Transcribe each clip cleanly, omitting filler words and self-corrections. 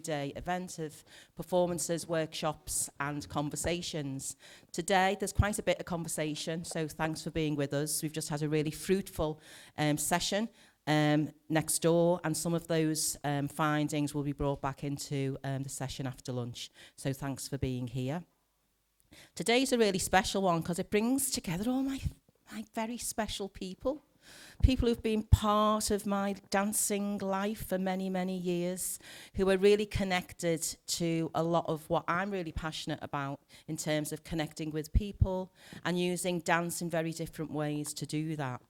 day event of performances, workshops and conversations. Today there's quite a bit of conversation, so thanks for being with us. We've just had a really fruitful session next door, and some of those findings will be brought back into the session after lunch. So thanks for being here. Today's a really special one because it brings together all my very special people. People who've been part of my dancing life for many, many years, who are really connected to a lot of what I'm really passionate about in terms of connecting with people and using dance in very different ways to do that.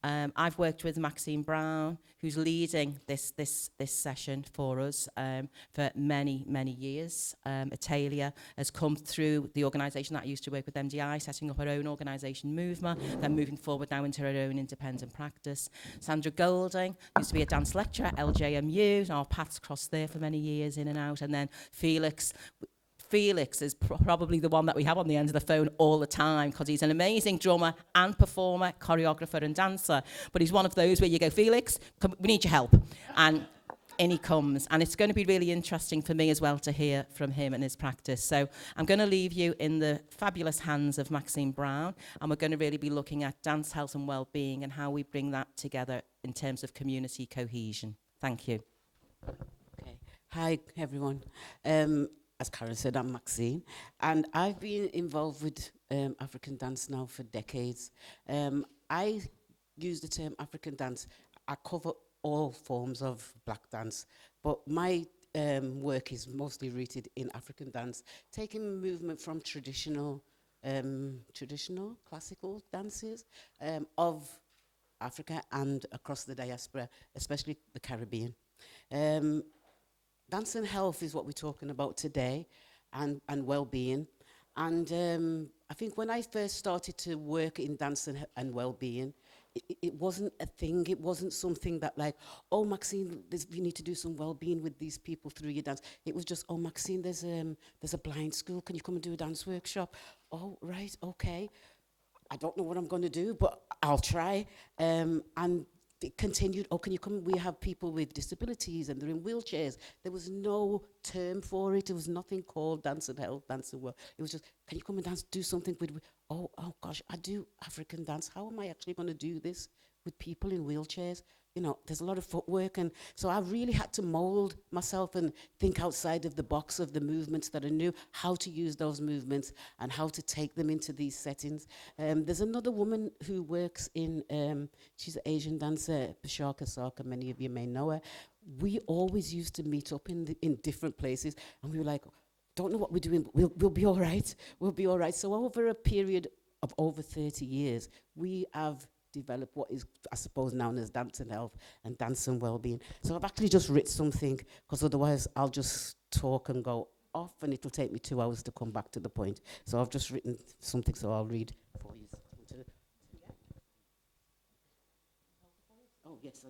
I've worked with Maxine Brown, who's leading this session for us for many, many years. Atalia has come through the organisation that I used to work with, MDI, setting up her own organisation, Movement, then moving forward now into her own independent practice. Sandra Golding used to be a dance lecturer at LJMU, our paths crossed there for many years in and out, and then Felix is probably the one that we have on the end of the phone all the time because he's an amazing drummer and performer, choreographer and dancer. But he's one of those where you go, Felix, we need your help. And in he comes. And it's going to be really interesting for me as well to hear from him and his practice. So I'm going to leave you in the fabulous hands of Maxine Brown. And we're going to really be looking at dance, health and well-being and how we bring that together in terms of community cohesion. Thank you. Okay. Hi, everyone. As Karen said, I'm Maxine, and I've been involved with African dance now for decades. I use the term African dance. I cover all forms of black dance, but my work is mostly rooted in African dance, taking movement from traditional classical dances of Africa and across the diaspora, especially the Caribbean. Dance and health is what we're talking about today, and well-being. And I think when I first started to work in dance and well-being, it wasn't a thing. It wasn't something that like, oh, Maxine, we need to do some well-being with these people through your dance. It was just, oh, Maxine, there's a blind school. Can you come and do a dance workshop? Oh, right, okay. I don't know what I'm going to do, but I'll try. And it continued, oh, can you come? We have people with disabilities and they're in wheelchairs. There was no term for it. There was nothing called dance and health, dance and well. It was just, can you come and dance, do something with, oh gosh, I do African dance. How am I actually going to do this with people in wheelchairs? You know, there's a lot of footwork. And so I really had to mold myself and think outside of the box of the movements that are new, how to use those movements and how to take them into these settings. There's another woman who works in, she's an Asian dancer, Bashaka Saka, many of you may know her. We always used to meet up in different places and we were like, don't know what we're doing, but we'll be all right. We'll be all right. So over a period of over 30 years, we have develop what is, I suppose, known as dance and health and dance and well-being. So I've actually just written something, because otherwise I'll just talk and go off and it'll take me 2 hours to come back to the point. So I've just written something, so I'll read for you. Oh, yes,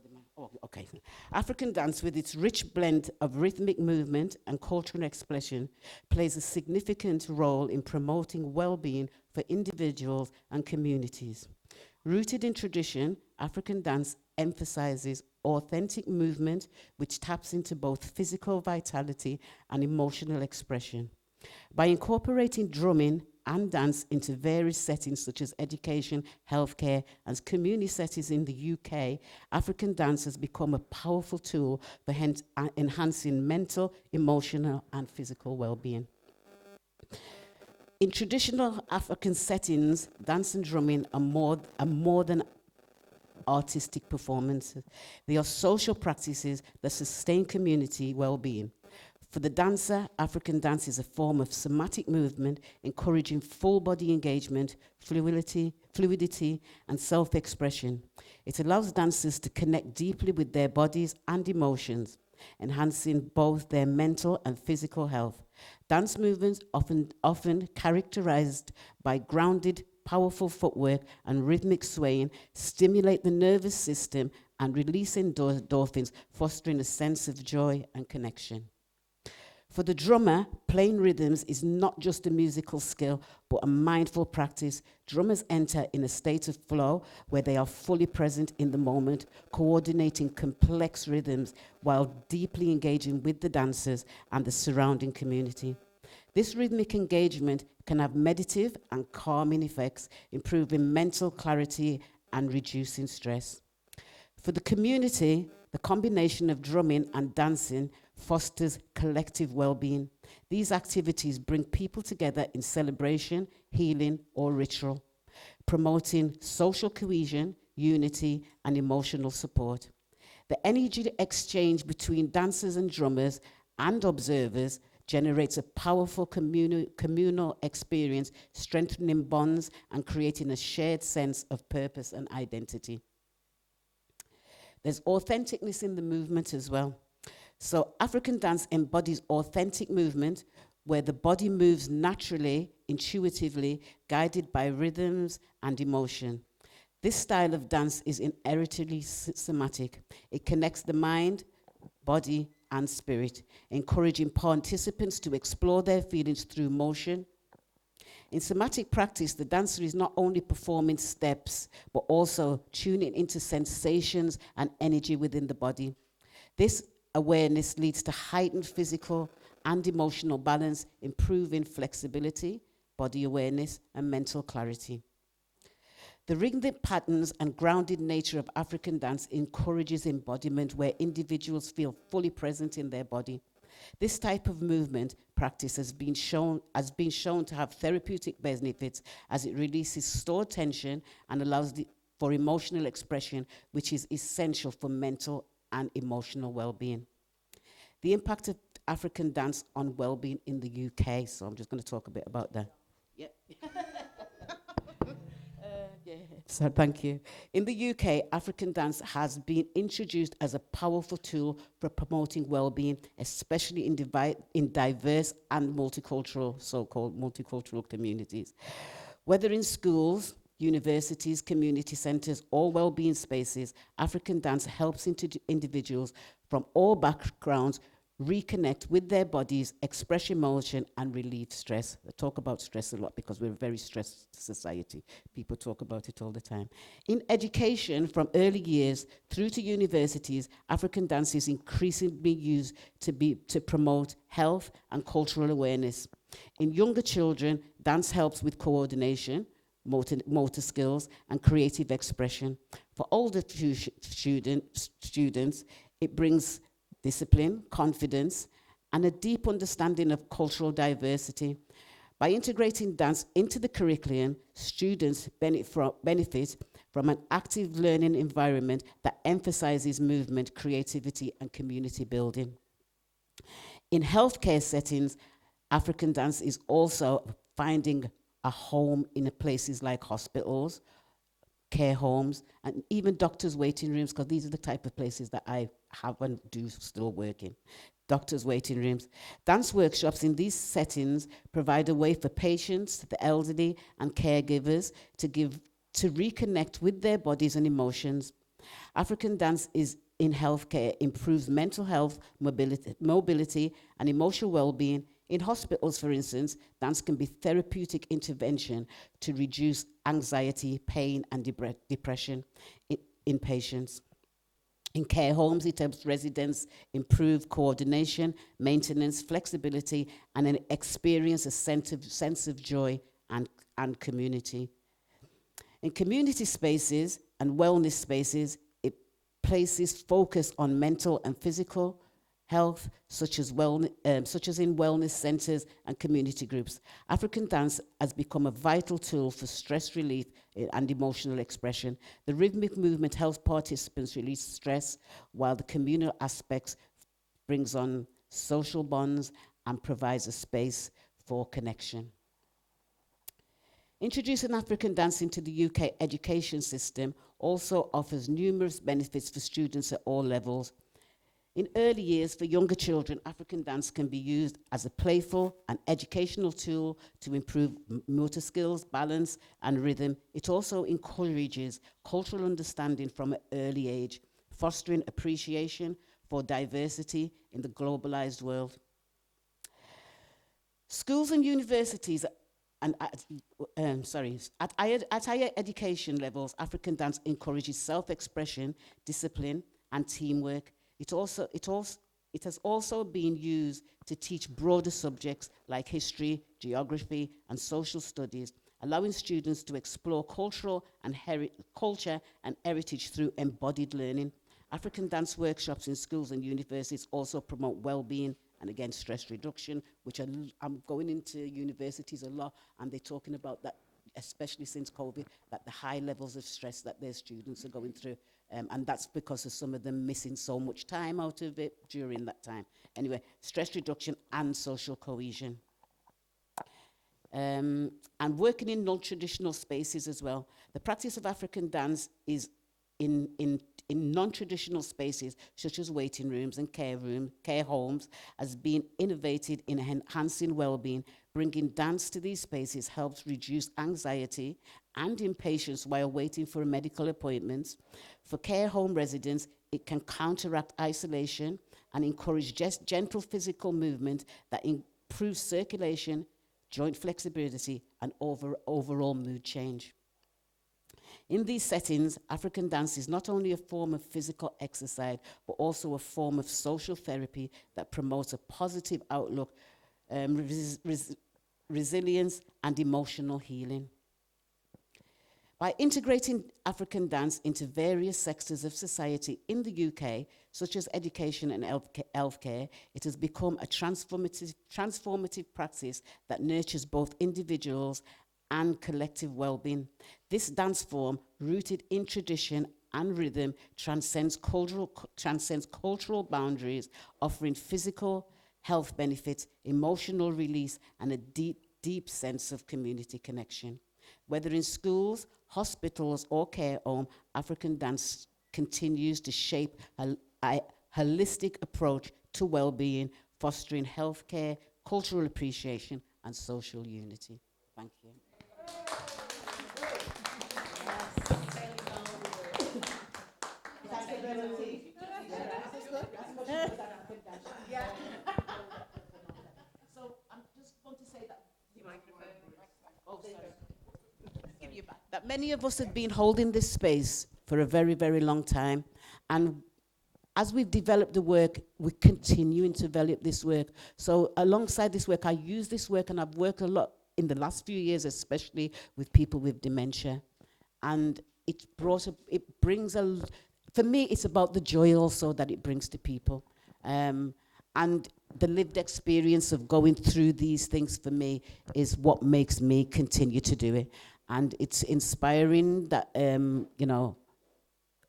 okay. African dance, with its rich blend of rhythmic movement and cultural expression, plays a significant role in promoting well-being for individuals and communities. Rooted in tradition, African dance emphasizes authentic movement, which taps into both physical vitality and emotional expression. By incorporating drumming and dance into various settings such as education, healthcare, and community settings in the UK, African dance has become a powerful tool for enhancing mental, emotional, and physical well-being. In traditional African settings, dance and drumming are more than artistic performances. They are social practices that sustain community well-being. For the dancer, African dance is a form of somatic movement, encouraging full body engagement, fluidity, and self-expression. It allows dancers to connect deeply with their bodies and emotions, enhancing both their mental and physical health. Dance movements, often characterized by grounded, powerful footwork and rhythmic swaying, stimulate the nervous system and release endorphins, fostering a sense of joy and connection. For the drummer, playing rhythms is not just a musical skill, but a mindful practice. Drummers enter in a state of flow where they are fully present in the moment, coordinating complex rhythms while deeply engaging with the dancers and the surrounding community. This rhythmic engagement can have meditative and calming effects, improving mental clarity and reducing stress. For the community, the combination of drumming and dancing fosters collective well-being. These activities bring people together in celebration, healing, or ritual, promoting social cohesion, unity, and emotional support. The energy exchange between dancers and drummers and observers generates a powerful communal experience, strengthening bonds and creating a shared sense of purpose and identity. There's authenticness in the movement as well. So African dance embodies authentic movement where the body moves naturally, intuitively, guided by rhythms and emotion. This style of dance is inherently somatic. It connects the mind, body, and spirit, encouraging participants to explore their feelings through motion. In somatic practice, the dancer is not only performing steps, but also tuning into sensations and energy within the body. This awareness leads to heightened physical and emotional balance, improving flexibility, body awareness, and mental clarity. The rhythmic patterns and grounded nature of African dance encourages embodiment where individuals feel fully present in their body. This type of movement practice has been shown to have therapeutic benefits as it releases stored tension and allows for emotional expression, which is essential for mental and emotional well-being. The impact of African dance on well-being in the UK, so I'm just going to talk a bit about that. Yeah. So thank you. In the UK, African dance has been introduced as a powerful tool for promoting well-being, especially in diverse and multicultural, so-called multicultural communities. Whether in schools, universities, community centers, or well-being spaces, African dance helps individuals from all backgrounds reconnect with their bodies, express emotion, and relieve stress. I talk about stress a lot because we're a very stressed society. People talk about it all the time. In education, from early years through to universities, African dance is increasingly used to promote health and cultural awareness. In younger children, dance helps with coordination, motor skills, and creative expression. For older students, it brings discipline, confidence, and a deep understanding of cultural diversity. By integrating dance into the curriculum, students benefit from an active learning environment that emphasizes movement, creativity, and community building. In healthcare settings, African dance is also finding a home in places like hospitals, care homes, and even doctors' waiting rooms, because these are the type of places that I have and do still work in. Doctors' waiting rooms. Dance workshops in these settings provide a way for patients, the elderly, and caregivers to reconnect with their bodies and emotions. African dance is in healthcare improves mental health, mobility, and emotional well-being. In hospitals, for instance, dance can be therapeutic intervention to reduce anxiety, pain, and depression in patients. In care homes, it helps residents improve coordination, maintenance, flexibility, and experience a sense of joy and community. In community spaces and wellness spaces, it places focus on mental and physical health, such as in wellness centers and community groups. African dance has become a vital tool for stress relief and emotional expression. The rhythmic movement helps participants release stress, while the communal aspects brings on social bonds and provides a space for connection. Introducing African dance into the UK education system also offers numerous benefits for students at all levels. In early years, for younger children, African dance can be used as a playful and educational tool to improve motor skills, balance, and rhythm. It also encourages cultural understanding from an early age, fostering appreciation for diversity in the globalized world. Schools and universities and at higher education levels, African dance encourages self-expression, discipline, and teamwork. It has also been used to teach broader subjects like history, geography, and social studies, allowing students to explore culture and heritage through embodied learning. African dance workshops in schools and universities also promote well-being and again stress reduction, which I'm going into universities a lot, and they're talking about that, especially since COVID, that the high levels of stress that their students are going through, and that's because of some of them missing so much time out of it during that time. Anyway, stress reduction and social cohesion. And working in non-traditional spaces as well. The practice of African dance is in non-traditional spaces, such as waiting rooms and care homes, has been innovated in enhancing well-being. Bringing dance to these spaces helps reduce anxiety and impatience while waiting for medical appointments. For care home residents, it can counteract isolation and encourage gentle physical movement that improves circulation, joint flexibility, and overall mood change. In these settings, African dance is not only a form of physical exercise, but also a form of social therapy that promotes a positive outlook, resilience, and emotional healing. By integrating African dance into various sectors of society in the UK, such as education and healthcare, it has become a transformative practice that nurtures both individuals and collective well-being. This dance form, rooted in tradition and rhythm, transcends cultural boundaries, offering physical health benefits, emotional release, and a deep sense of community connection. Whether in schools, hospitals, or care home, African dance continues to shape a holistic approach to well-being, fostering healthcare, cultural appreciation, and social unity. Thank you. So I just want to say that that many of us have been holding this space for a very, very long time, and as we've developed the work, we're continuing to develop this work. So alongside this work, I use this work, and I've worked a lot in the last few years, especially with people with dementia. And it brings for me, it's about the joy also that it brings to people. And the lived experience of going through these things for me is what makes me continue to do it. And it's inspiring that,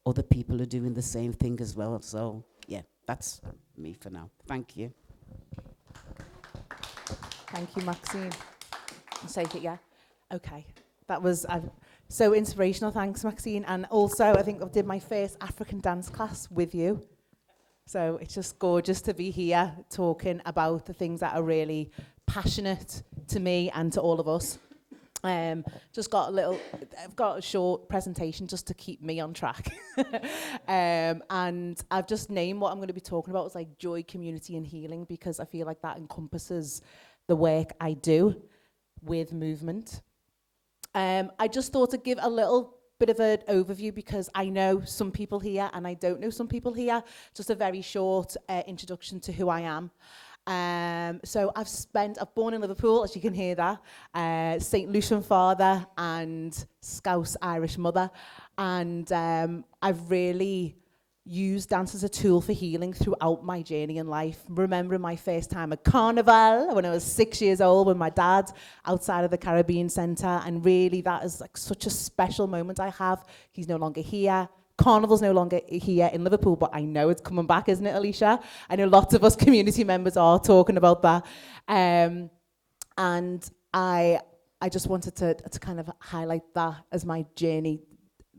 other people are doing the same thing as well. So, yeah, that's me for now. Thank you. Thank you, Maxine. Take it, yeah? Okay. That was so inspirational. Thanks, Maxine. And also, I think I did my first African dance class with you. So it's just gorgeous to be here talking about the things that are really passionate to me and to all of us. I've got a short presentation just to keep me on track. And I've just named what I'm going to be talking about as like joy, community and healing, because I feel like that encompasses the work I do with movement. I just thought to give a little bit of an overview because I know some people here and I don't know some people here. Just a very short introduction to who I am. So I've born in Liverpool, as you can hear that, St. Lucian father and Scouse Irish mother. And I've really used dance as a tool for healing throughout my journey in life. Remembering my first time at Carnival when I was 6 years old with my dad outside of the Caribbean Centre. And really that is like such a special moment I have. He's no longer here. Carnival's no longer here in Liverpool, but I know it's coming back, isn't it, Alicia? I know lots of us community members are talking about that. And I just wanted to kind of highlight that as my journey,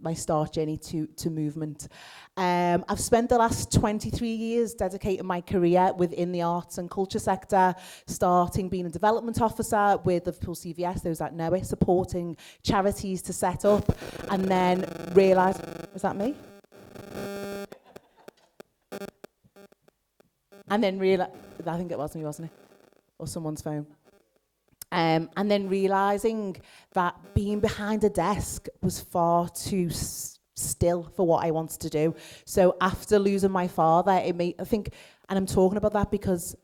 my start journey to movement. I've spent the last 23 years dedicating my career within the arts and culture sector, starting being a development officer with Liverpool CVS, those that know it, supporting charities to set up, and then realised, was that me? And then realised, I think it was me, wasn't it? Or someone's phone. And then realising that being behind a desk was far too still for what I wanted to do. So after losing my father, it made, I think, and I'm talking about that because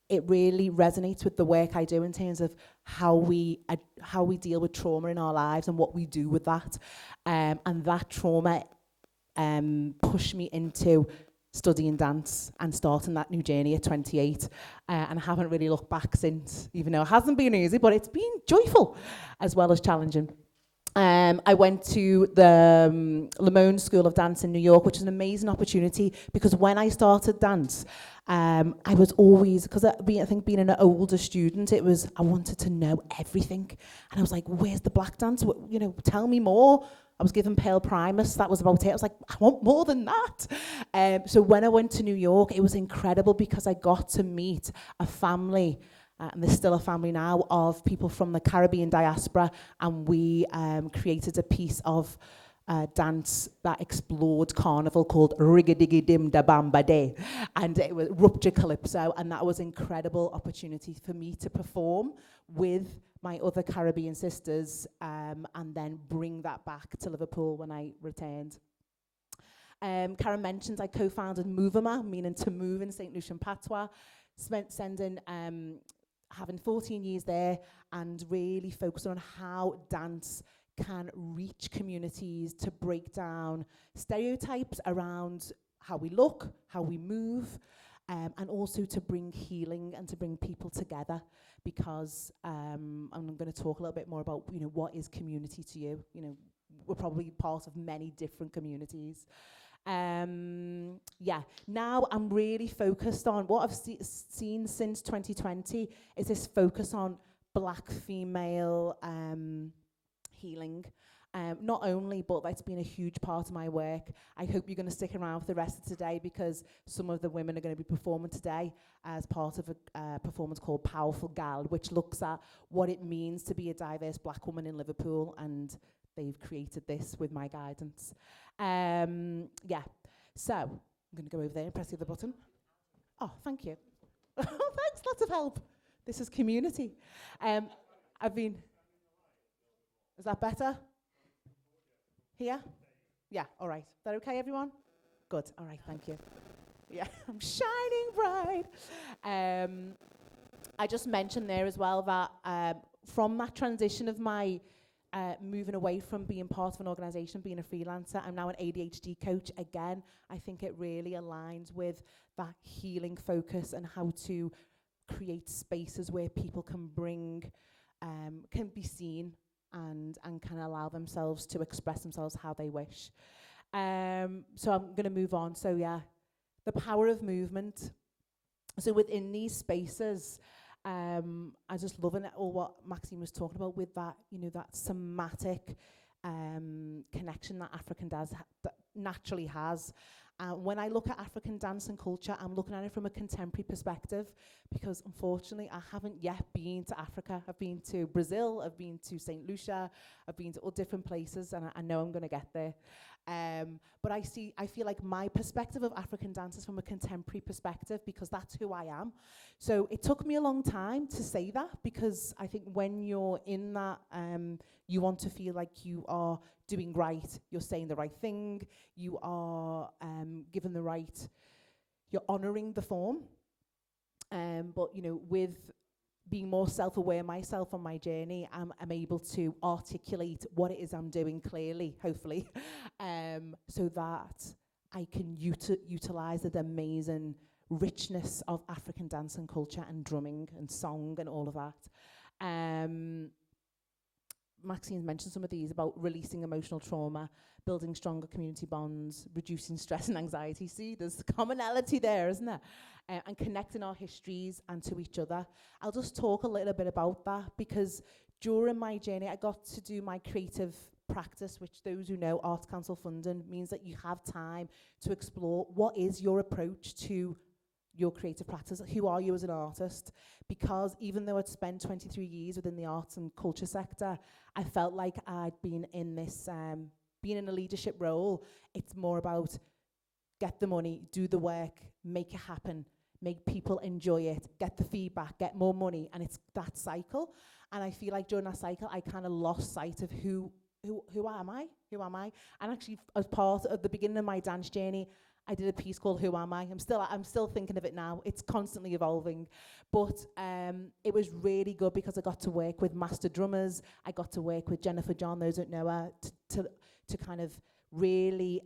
it really resonates with the work I do in terms of how we deal with trauma in our lives and what we do with that. And that trauma pushed me into studying dance and starting that new journey at 28. And I haven't really looked back since, even though it hasn't been easy, but it's been joyful as well as challenging. I went to the Lamone School of Dance in New York, which is an amazing opportunity because when I started dance, I was always, because I think being an older student, it was, I wanted to know everything. And I was like, where's the black dance? You know, tell me more. I was given Pale Primus, that was about it. I was like, I want more than that. So when I went to New York, it was incredible because I got to meet a family, and there's still a family now, of people from the Caribbean diaspora, and we created a piece of dance that explored carnival called Rigga-Diggy Dim Da Bamba Day, and it was Rupture Calypso, and that was an incredible opportunity for me to perform with my other Caribbean sisters, and then bring that back to Liverpool when I returned. Karen mentioned I co-founded Movama, meaning to move in St. Lucian Patois, having 14 years there and really focused on how dance can reach communities to break down stereotypes around how we look, how we move, and also to bring healing and to bring people together, because I'm going to talk a little bit more about, you know, what is community to you. You know, we're probably part of many different communities. Yeah, now I'm really focused on what I've seen since 2020 is this focus on black female healing. Not only, but that's been a huge part of my work. I hope you're going to stick around for the rest of today because some of the women are going to be performing today as part of a performance called Powerful Gal, which looks at what it means to be a diverse black woman in Liverpool, and they've created this with my guidance. Yeah, so I'm going to go over there and press the other button. Oh, thank you. Thanks, lots of help. This is community. Is that better? Here? Yeah, all right. Is that okay, everyone? Good, all right, thank you. Yeah, I'm shining bright. I just mentioned there as well that from that transition of my moving away from being part of an organisation, being a freelancer, I'm now an ADHD coach. Again, I think it really aligns with that healing focus and how to create spaces where people can can be seen and can allow themselves to express themselves how they wish. So I'm going to move on. So yeah, the power of movement. So within these spaces, I just love all what Maxine was talking about with that, you know, that somatic connection that African dance naturally has. When I look at African dance and culture, I'm looking at it from a contemporary perspective because unfortunately I haven't yet been to Africa. I've been to Brazil, I've been to St. Lucia, I've been to all different places, and I know I'm going to get there. But I feel like my perspective of African dance is from a contemporary perspective because that's who I am. So it took me a long time to say that because I think when you're in that, you want to feel like you are doing right, you're saying the right thing, you are given the right, you're honouring the form. But, you know, with being more self-aware myself on my journey, I'm able to articulate what it is I'm doing clearly, hopefully, so that I can utilise the amazing richness of African dance and culture and drumming and song and all of that. Maxine's mentioned some of these about releasing emotional trauma, building stronger community bonds, reducing stress and anxiety. See, there's commonality there, isn't there? And connecting our histories and to each other. I'll just talk a little bit about that because during my journey, I got to do my creative practice, which those who know Arts Council funding means that you have time to explore what is your approach to your creative practice. Who are you as an artist? Because even though I'd spent 23 years within the arts and culture sector, I felt like I'd been in this, being in a leadership role. It's more about get the money, do the work, make it happen, make people enjoy it, get the feedback, get more money, and it's that cycle. And I feel like during that cycle, I kind of lost sight of who am I? Who am I? And actually, as part of the beginning of my dance journey, I did a piece called Who Am I? I'm still thinking of it now. It's constantly evolving. But it was really good because I got to work with master drummers. I got to work with Jennifer John, those that know her, to kind of really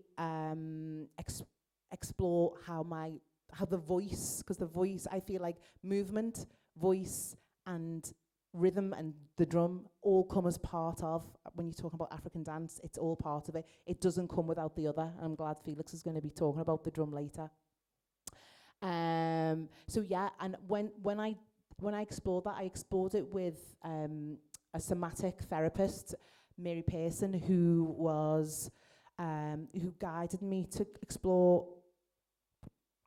explore how the voice, because the voice, I feel like movement, voice, and rhythm and the drum all come as part of, when you're talking about African dance, it's all part of it. It doesn't come without the other. I'm glad Felix is going to be talking about the drum later. So yeah, and when I explored that, I explored it with a somatic therapist, Mary Pearson, who guided me to explore,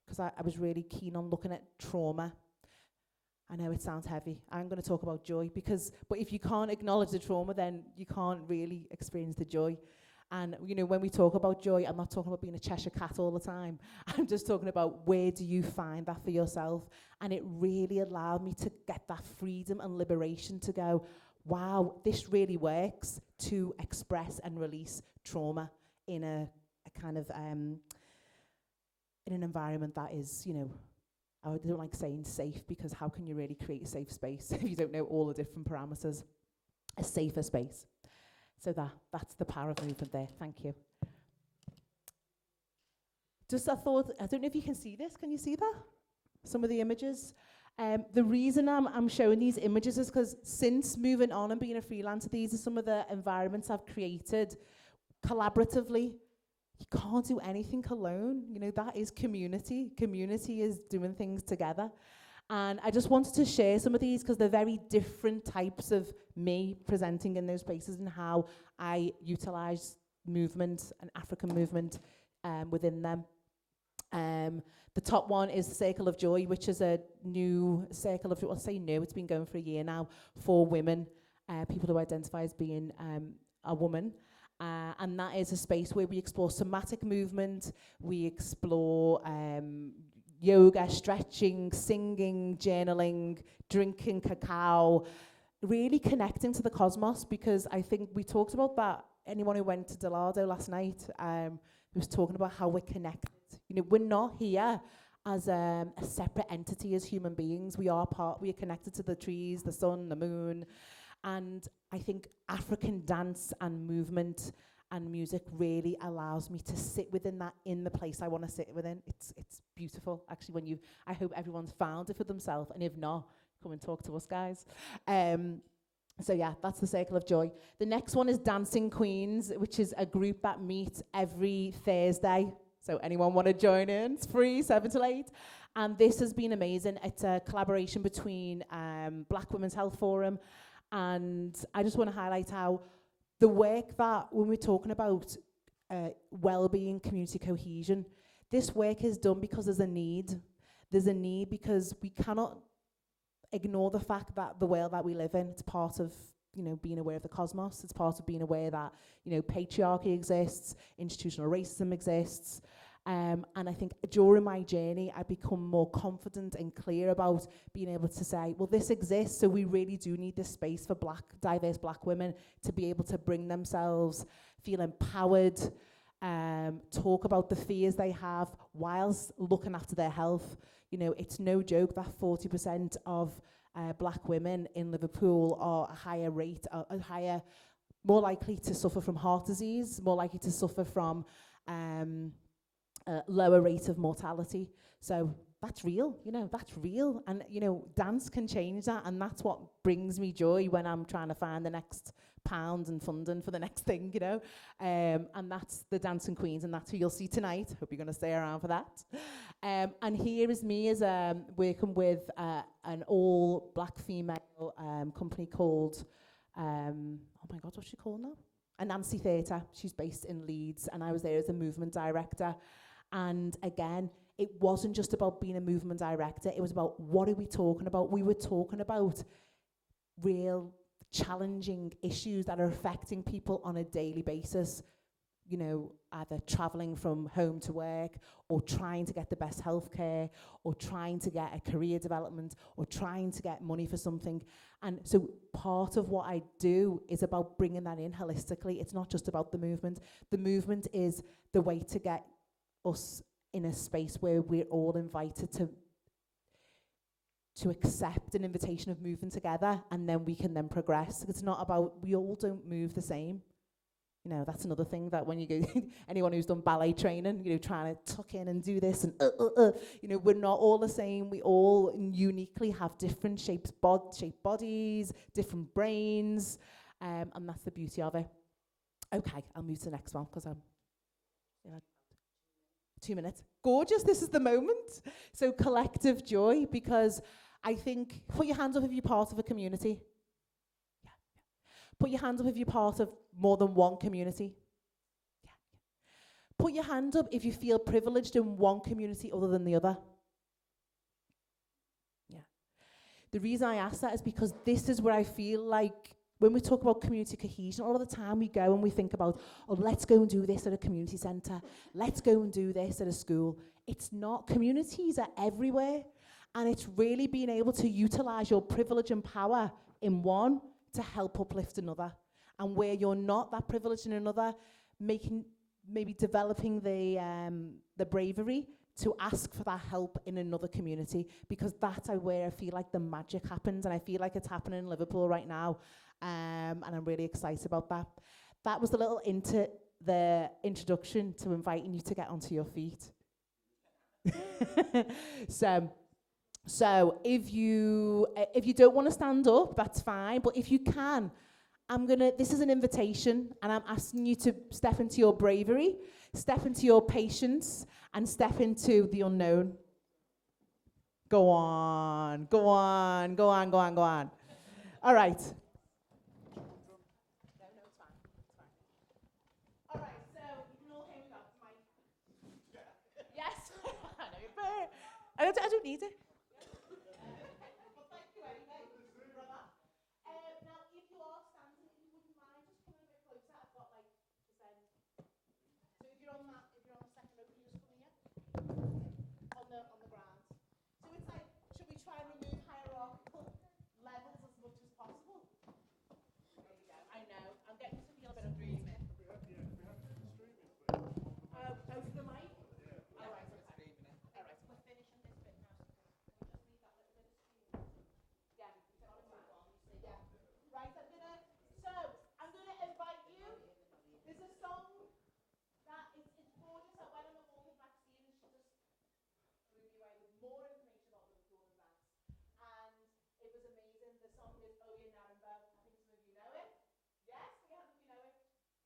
because I was really keen on looking at trauma. I know it sounds heavy. I'm going to talk about joy but if you can't acknowledge the trauma, then you can't really experience the joy. And, you know, when we talk about joy, I'm not talking about being a Cheshire cat all the time. I'm just talking about where do you find that for yourself? And it really allowed me to get that freedom and liberation to go, wow, this really works, to express and release trauma in a kind of, in an environment that is, you know, I don't like saying safe, because how can you really create a safe space if you don't know all the different parameters? A safer space. So that's the power of movement there. Thank you. Just I don't know if you can see this. Can you see that? Some of the images. The reason I'm showing these images is because since moving on and being a freelancer, these are some of the environments I've created collaboratively. You can't do anything alone. You know, that is community. Community is doing things together. And I just wanted to share some of these because they're very different types of me presenting in those places and how I utilize movement and African movement within them. The top one is the Circle of Joy, which is a new circle of joy. I'll say new, it's been going for a year now, for women, people who identify as being a woman. And that is a space where we explore somatic movement, we explore yoga, stretching, singing, journaling, drinking cacao, really connecting to the cosmos, because I think we talked about that. Anyone who went to Delado last night was talking about how we're connected. You know, we're not here as a separate entity as human beings. We are connected to the trees, the sun, the moon. And I think African dance and movement and music really allows me to sit within that, in the place I want to sit within. It's beautiful, actually. I hope everyone's found it for themselves, and if not, come and talk to us, guys. So yeah, that's the Circle of Joy. The next one is Dancing Queens, which is a group that meets every Thursday. So anyone want to join in? It's free, 7 till 8. And this has been amazing. It's a collaboration between Black Women's Health Forum. And I just want to highlight how the work that, when we're talking about well-being, community cohesion, this work is done because there's a need. There's a need because we cannot ignore the fact that the world that we live in, it's part of, you know, being aware of the cosmos. It's part of being aware that, you know, patriarchy exists, institutional racism exists. And I think during my journey, I've become more confident and clear about being able to say, well, this exists, so we really do need this space for diverse black women to be able to bring themselves, feel empowered, talk about the fears they have whilst looking after their health. You know, it's no joke that 40% of black women in Liverpool are more likely to suffer from heart disease, more likely to suffer from lower rate of mortality. So that's real, you know, that's real. And, you know, dance can change that. And that's what brings me joy when I'm trying to find the next pound and funding for the next thing, you know. And that's the Dancing Queens, and that's who you'll see tonight. Hope you're going to stay around for that. And here is me as working with an all black female company called, oh my God, what's she called now? Anansi Theatre. She's based in Leeds, and I was there as a movement director. And again, it wasn't just about being a movement director. It was about, what are we talking about? We were talking about real challenging issues that are affecting people on a daily basis. you know, either travelling from home to work, or trying to get the best healthcare, or trying to get a career development, or trying to get money for something. And so part of what I do is about bringing that in holistically. It's not just about the movement. The movement is the way to get us in a space where we're all invited to accept an invitation of moving together, and then we can then progress. It's not about, we all don't move the same. You know, that's another thing that when you go, anyone who's done ballet training, you know, trying to tuck in and do this and, you know, we're not all the same. We all uniquely have different shaped bodies, different brains, and that's the beauty of it. Okay, I'll move to the next one because I'm 2 minutes. Gorgeous, this is the moment. So collective joy, because I think, put your hands up if you're part of a community. Put your hands up if you're part of more than one community. Yeah. Put your hand up if you feel privileged in one community other than the other. Yeah. The reason I ask that is because this is where I feel like when we talk about community cohesion, all of the time we go and we think about, oh, let's go and do this at a community centre. Let's go and do this at a school. It's not. Communities are everywhere. And it's really being able to utilise your privilege and power in one to help uplift another. And where you're not that privileged in another, maybe developing the bravery to ask for that help in another community, because that's where I feel like the magic happens, and I feel like it's happening in Liverpool right now, and I'm really excited about that. That was the little the introduction to inviting you to get onto your feet. So if you don't want to stand up, that's fine. But if you can, this is an invitation, and I'm asking you to step into your bravery, step into your patience, and step into the unknown. Go on, go on, go on, go on, go on. All right. No, it's fine. It's fine. All right, so you can all hear me up, Mike. Yes. I know you're fair. I don't need it. Now, if you are standing, if you wouldn't mind, just coming a bit closer. I've got like percent. So if you're on the second row, can you just come here? On the ground. So it's like, should we try and remove hierarchical levels as much as possible? There you go. I know. I'm getting to feel a bit of dreaming. Over the mic? Yeah. All right. All right. We're finishing this bit now. Can we just leave that little bit of streaming? Yeah. Yeah. Right, I'm gonna invite you. There's a song that it's gorgeous. I went on the walk with Maxine and she just blew me away with more information about Liverpool and dance. And it was amazing. The song is Oh Yeah Narimbo. I think some of you know it. Yes, we have, you know it.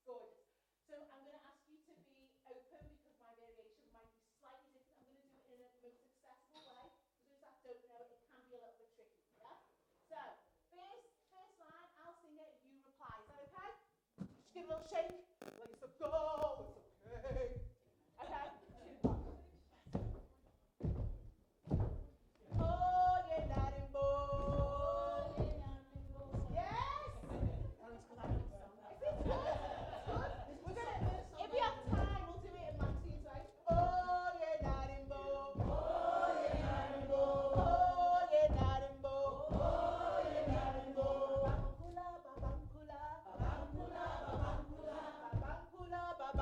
Gorgeous. So I'm gonna ask you to be open because my variation might be slightly different. I'm gonna do it in a most accessible way. Because those that don't know it can be a little bit tricky. Yeah? So First line, I'll sing it, you reply. Is that okay? Just give it a little shake. Like it's a go. It's okay. Okay? Oh, yeah, Narimbo. Yes! If it's good, we're gonna, if we have time, we'll do it in Maxine's way. Oh, yeah, Narimbo. Oh, yeah, Narimbo. Oh, yeah, Narimbo. Babankula, babankula, babankula, babankula, babankula,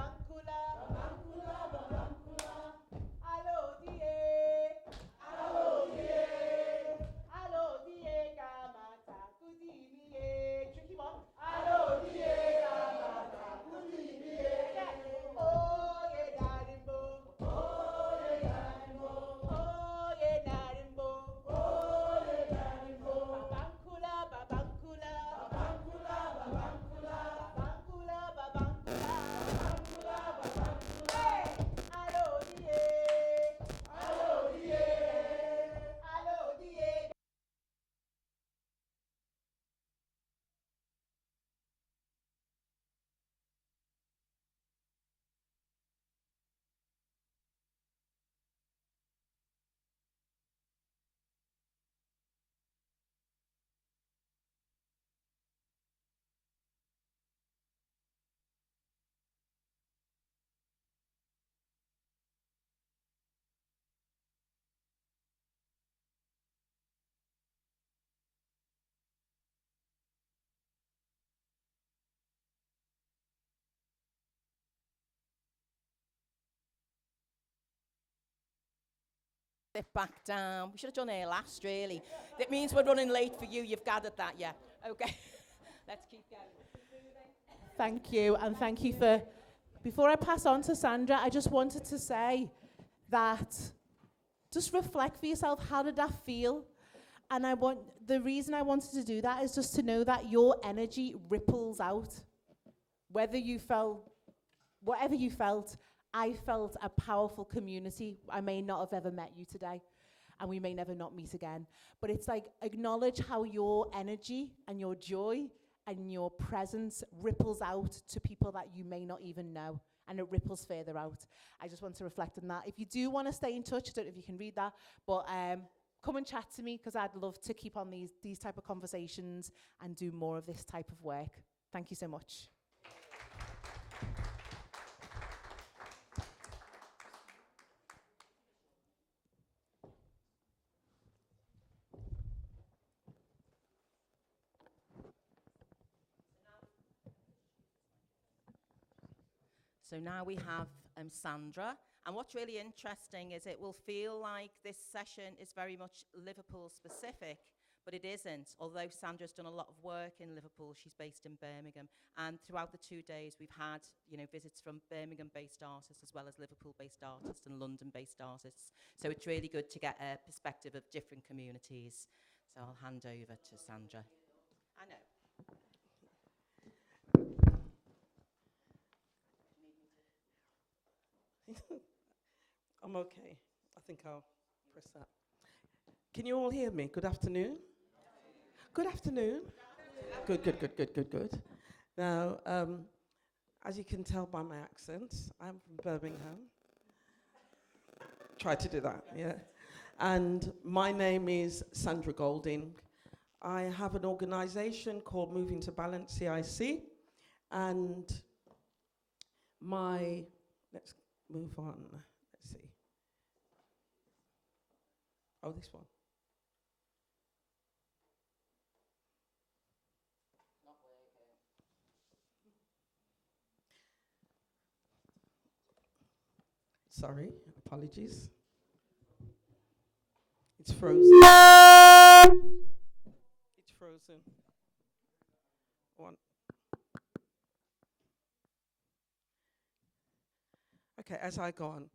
Sit back down. We should have done it last, really. That means we're running late for you. You've gathered that, yeah. Okay. Let's keep going. Thank you, and thank you for... Before I pass on to Sandra, I just wanted to say that just reflect for yourself, how did that feel? And the reason I wanted to do that is just to know that your energy ripples out. Whatever you felt, I felt a powerful community. I may not have ever met you today, and we may never not meet again. But it's like, acknowledge how your energy and your joy and your presence ripples out to people that you may not even know, and it ripples further out. I just want to reflect on that. If you do want to stay in touch, I don't know if you can read that, but come and chat to me, because I'd love to keep on these type of conversations and do more of this type of work. Thank you so much. So now we have Sandra. And what's really interesting is it will feel like this session is very much Liverpool specific, but it isn't. Although Sandra's done a lot of work in Liverpool, she's based in Birmingham. And throughout the 2 days, we've had, visits from Birmingham-based artists as well as Liverpool-based artists and London-based artists. So it's really good to get a perspective of different communities. So I'll hand over to Sandra. I know. I'm okay. I think I'll press that. Can you all hear me? Good afternoon. Good afternoon. Good. Now, as you can tell by my accent, I'm from Birmingham. Try to do that, yeah. And my name is Sandra Golding. I have an organisation called Moving to Balance CIC, and let's move on. Let's see. Oh, this one. Not working. Sorry, apologies. It's frozen. It's frozen. One. Okay, as I go on.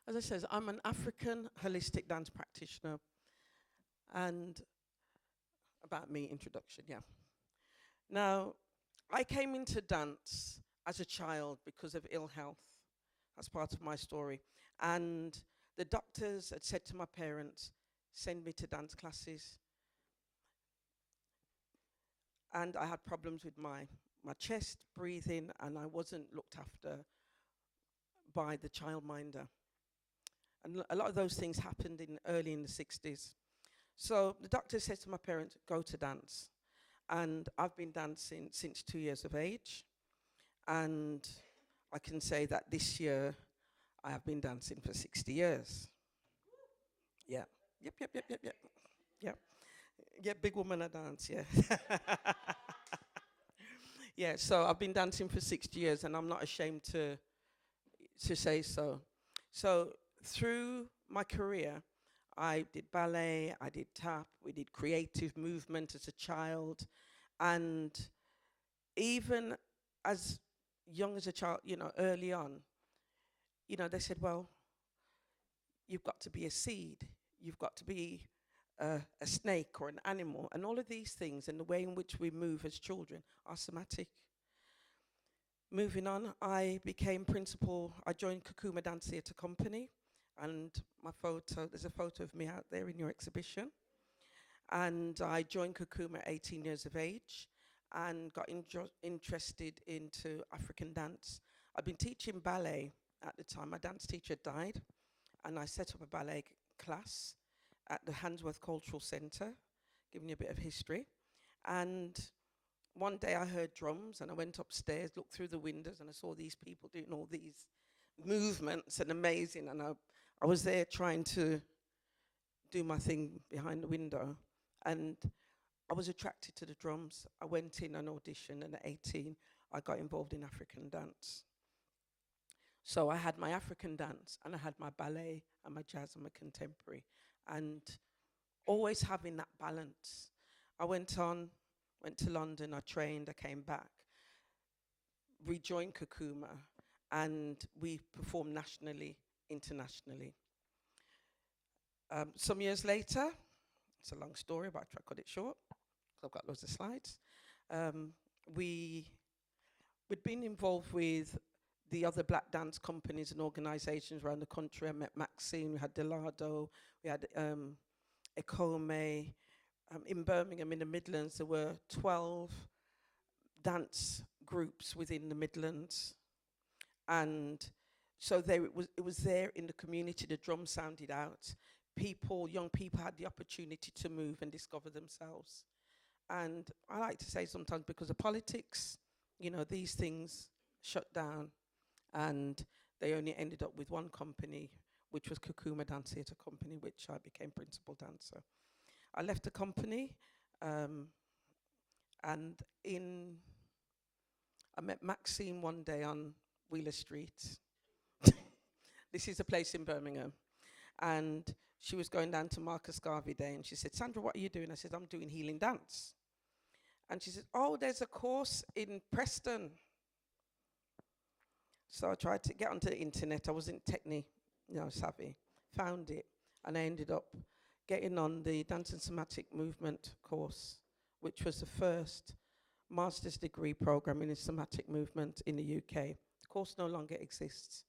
As I said, I'm an African holistic dance practitioner. And about me, introduction, yeah. Now, I came into dance as a child because of ill health. That's part of my story. And the doctors had said to my parents, send me to dance classes. And I had problems with my chest, breathing, and I wasn't looked after by the childminder. And a lot of those things happened early in the 60s. So the doctor said to my parents, go to dance. And I've been dancing since 2 years of age. And I can say that this year, I have been dancing for 60 years. Yeah. Yep. Yeah, big woman at dance, yeah. Yeah, so I've been dancing for 60 years, and I'm not ashamed to say so. So through my career, I did ballet, I did tap, we did creative movement as a child. And even as young as a child, early on, they said, well, you've got to be a seed, you've got to be a snake or an animal. And all of these things and the way in which we move as children are somatic. Moving on, I became principal. I joined Kakuma Dance Theatre Company. And there's a photo of me out there in your exhibition. And I joined Kakuma at 18 years of age and got interested into African dance. I'd been teaching ballet at the time. My dance teacher died. And I set up a ballet class at the Handsworth Cultural Centre, giving you a bit of history. And one day I heard drums and I went upstairs, looked through the windows, and I saw these people doing all these movements and amazing. And I was there trying to do my thing behind the window. And I was attracted to the drums. I went in an audition, and at 18, I got involved in African dance. So I had my African dance, and I had my ballet, and my jazz, and my contemporary, and always having that balance. I went to London, I trained, I came back, rejoined Kakuma, and we performed nationally, internationally. Some years later, it's a long story, but I try to cut it short, because I've got loads of slides. We'd been involved with the other black dance companies and organisations around the country. I met Maxine, we had Delado, we had Ekome. In Birmingham, in the Midlands, there were 12 dance groups within the Midlands. And so it was there in the community, the drum sounded out. Young people had the opportunity to move and discover themselves. And I like to say sometimes because of politics, these things shut down, and they only ended up with one company, which was Kakuma Dance Theatre Company, which I became principal dancer. I left the company, and I met Maxine one day on Wheeler Street. This is a place in Birmingham. And she was going down to Marcus Garvey Day, and she said, "Sandra, what are you doing?" I said, "I'm doing healing dance." And she said, "Oh, there's a course in Preston." So I tried to get onto the internet. I wasn't savvy. Found it, and I ended up getting on the Dance and Somatic Movement course, which was the first master's degree program in somatic movement in the UK. The course no longer exists.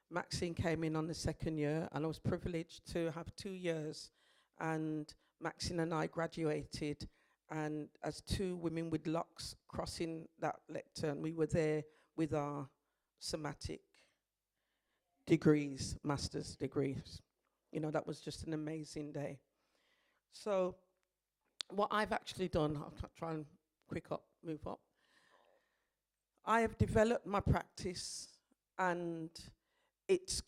Maxine came in on the second year, and I was privileged to have 2 years. And Maxine and I graduated, and as two women with locks crossing that lectern, we were there with our somatic degrees, master's degrees. That was just an amazing day. So what I've actually done, I'll try and move up. I have developed my practice, and its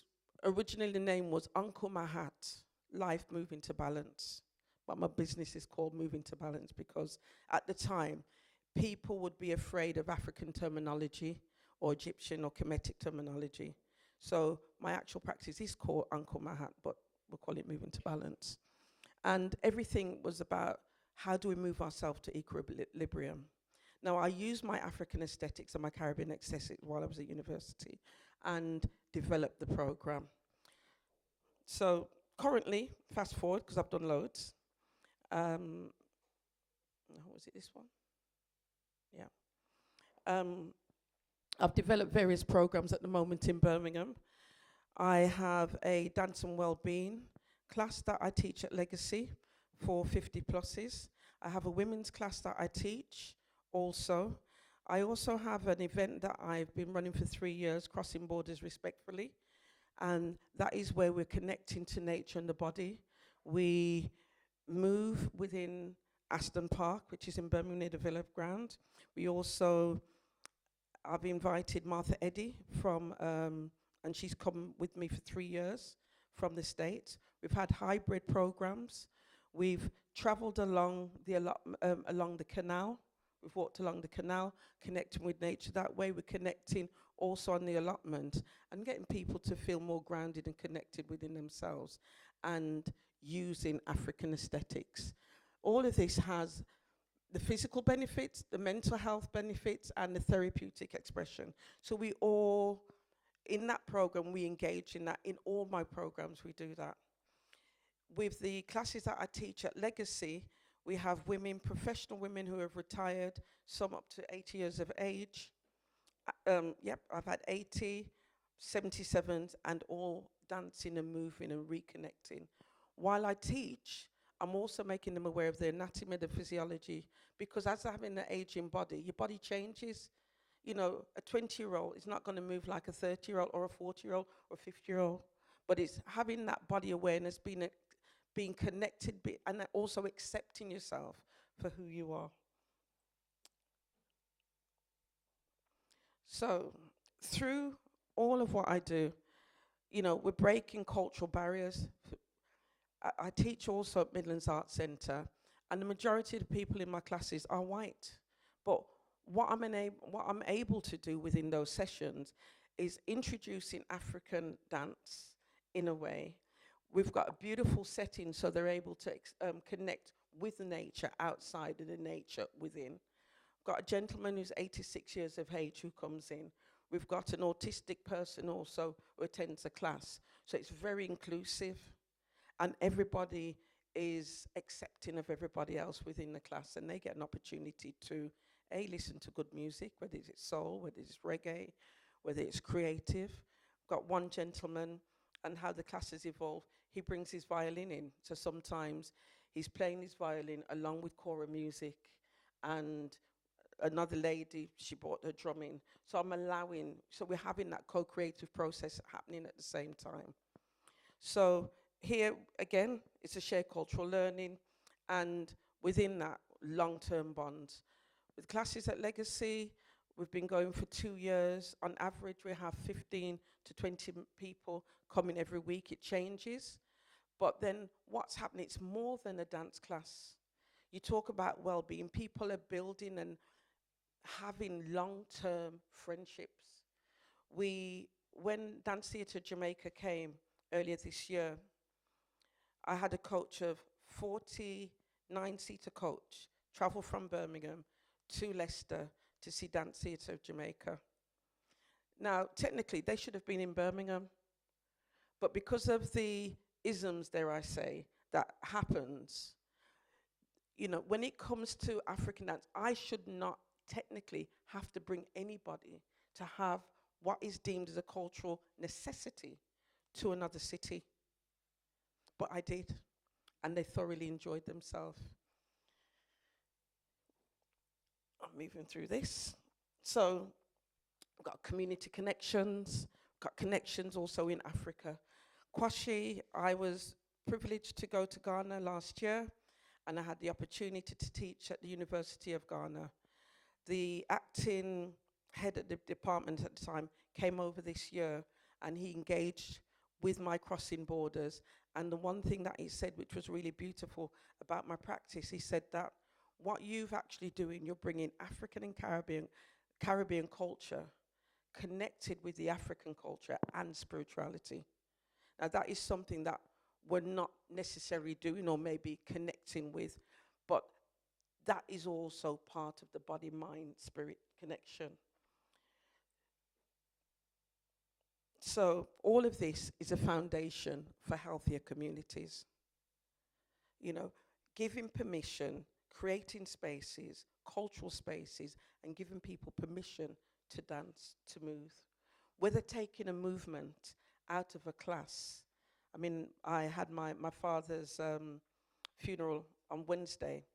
originally the name was Uncle Mahat, Life Moving to Balance. But my business is called Moving to Balance because at the time, people would be afraid of African terminology or Egyptian or Kemetic terminology. So my actual practice is called Uncle Mahat, but we'll call it Moving to Balance. And everything was about how do we move ourselves to equilibrium. Now, I used my African aesthetics and my Caribbean aesthetics while I was at university and developed the program. So currently, fast forward, because I've done loads. Was it this one? Yeah. I've developed various programs at the moment in Birmingham. I have a dance and well-being class that I teach at Legacy for 50 pluses. I have a women's class that I teach also. I also have an event that I've been running for 3 years, Crossing Borders Respectfully. And that is where we're connecting to nature and the body. We move within Aston Park, which is in Birmingham near the Villa Ground. I've invited Martha Eddy and she's come with me for 3 years from the States. We've had hybrid programs. We've traveled along the canal. We've walked along the canal, connecting with nature. That way we're connecting also on the allotment and getting people to feel more grounded and connected within themselves and using African aesthetics. All of this has the physical benefits, the mental health benefits, and the therapeutic expression. So in that program, we engage in that. In all my programs, we do that. With the classes that I teach at Legacy, we have professional women who have retired, some up to 80 years of age. I've had 80, 77s, and all dancing and moving and reconnecting. While I teach, I'm also making them aware of the anatomy, the physiology, because as having an aging body, your body changes. A 20-year-old is not going to move like a 30-year-old or a 40-year-old or a 50-year-old, but it's having that body awareness, being connected, and also accepting yourself for who you are. So through all of what I do, we're breaking cultural barriers. I teach also at Midlands Arts Centre, and the majority of the people in my classes are white. But what I'm able to do within those sessions is introducing African dance in a way. We've got a beautiful setting so they're able to connect with the nature outside and the nature within. Got a gentleman who's 86 years of age who comes in. We've got an autistic person also who attends a class. So it's very inclusive, and everybody is accepting of everybody else within the class, and they get an opportunity to listen to good music, whether it's soul, whether it's reggae, whether it's creative. Got one gentleman, and how the class has evolved, he brings his violin in. So sometimes he's playing his violin along with choral music, and another lady, she brought her drum in. So we're having that co-creative process happening at the same time. So here, again, it's a shared cultural learning, and within that, long-term bonds. With classes at Legacy, we've been going for 2 years. On average, we have 15 to 20 people coming every week. It changes. But then what's happening, it's more than a dance class. You talk about well-being. People are building and having long-term friendships. When Dance Theatre Jamaica came earlier this year, I had a coach of 49-seater coach travel from Birmingham to Leicester to see Dance Theatre of Jamaica. Now, technically, they should have been in Birmingham, but because of the isms, dare I say, that happens, you know, when it comes to African dance, I should not technically have to bring anybody to have what is deemed as a cultural necessity to another city. But I did, and they thoroughly enjoyed themselves. I'm moving through this. So I've got community connections, got connections also in Africa. Kwashi, I was privileged to go to Ghana last year, and I had the opportunity to teach at the University of Ghana. The acting head of the department at the time came over this year, and he engaged with my Crossing Borders. And the one thing that he said, which was really beautiful about my practice, he said that what you've actually doing, you're bringing African and Caribbean culture connected with the African culture and spirituality. Now that is something that we're not necessarily doing or maybe connecting with, but that is also part of the body, mind, spirit connection. So all of this is a foundation for healthier communities. You know, giving permission, creating spaces, cultural spaces, and giving people permission to dance, to move. Whether taking a movement out of a class. I mean, I had my father's funeral on Wednesday,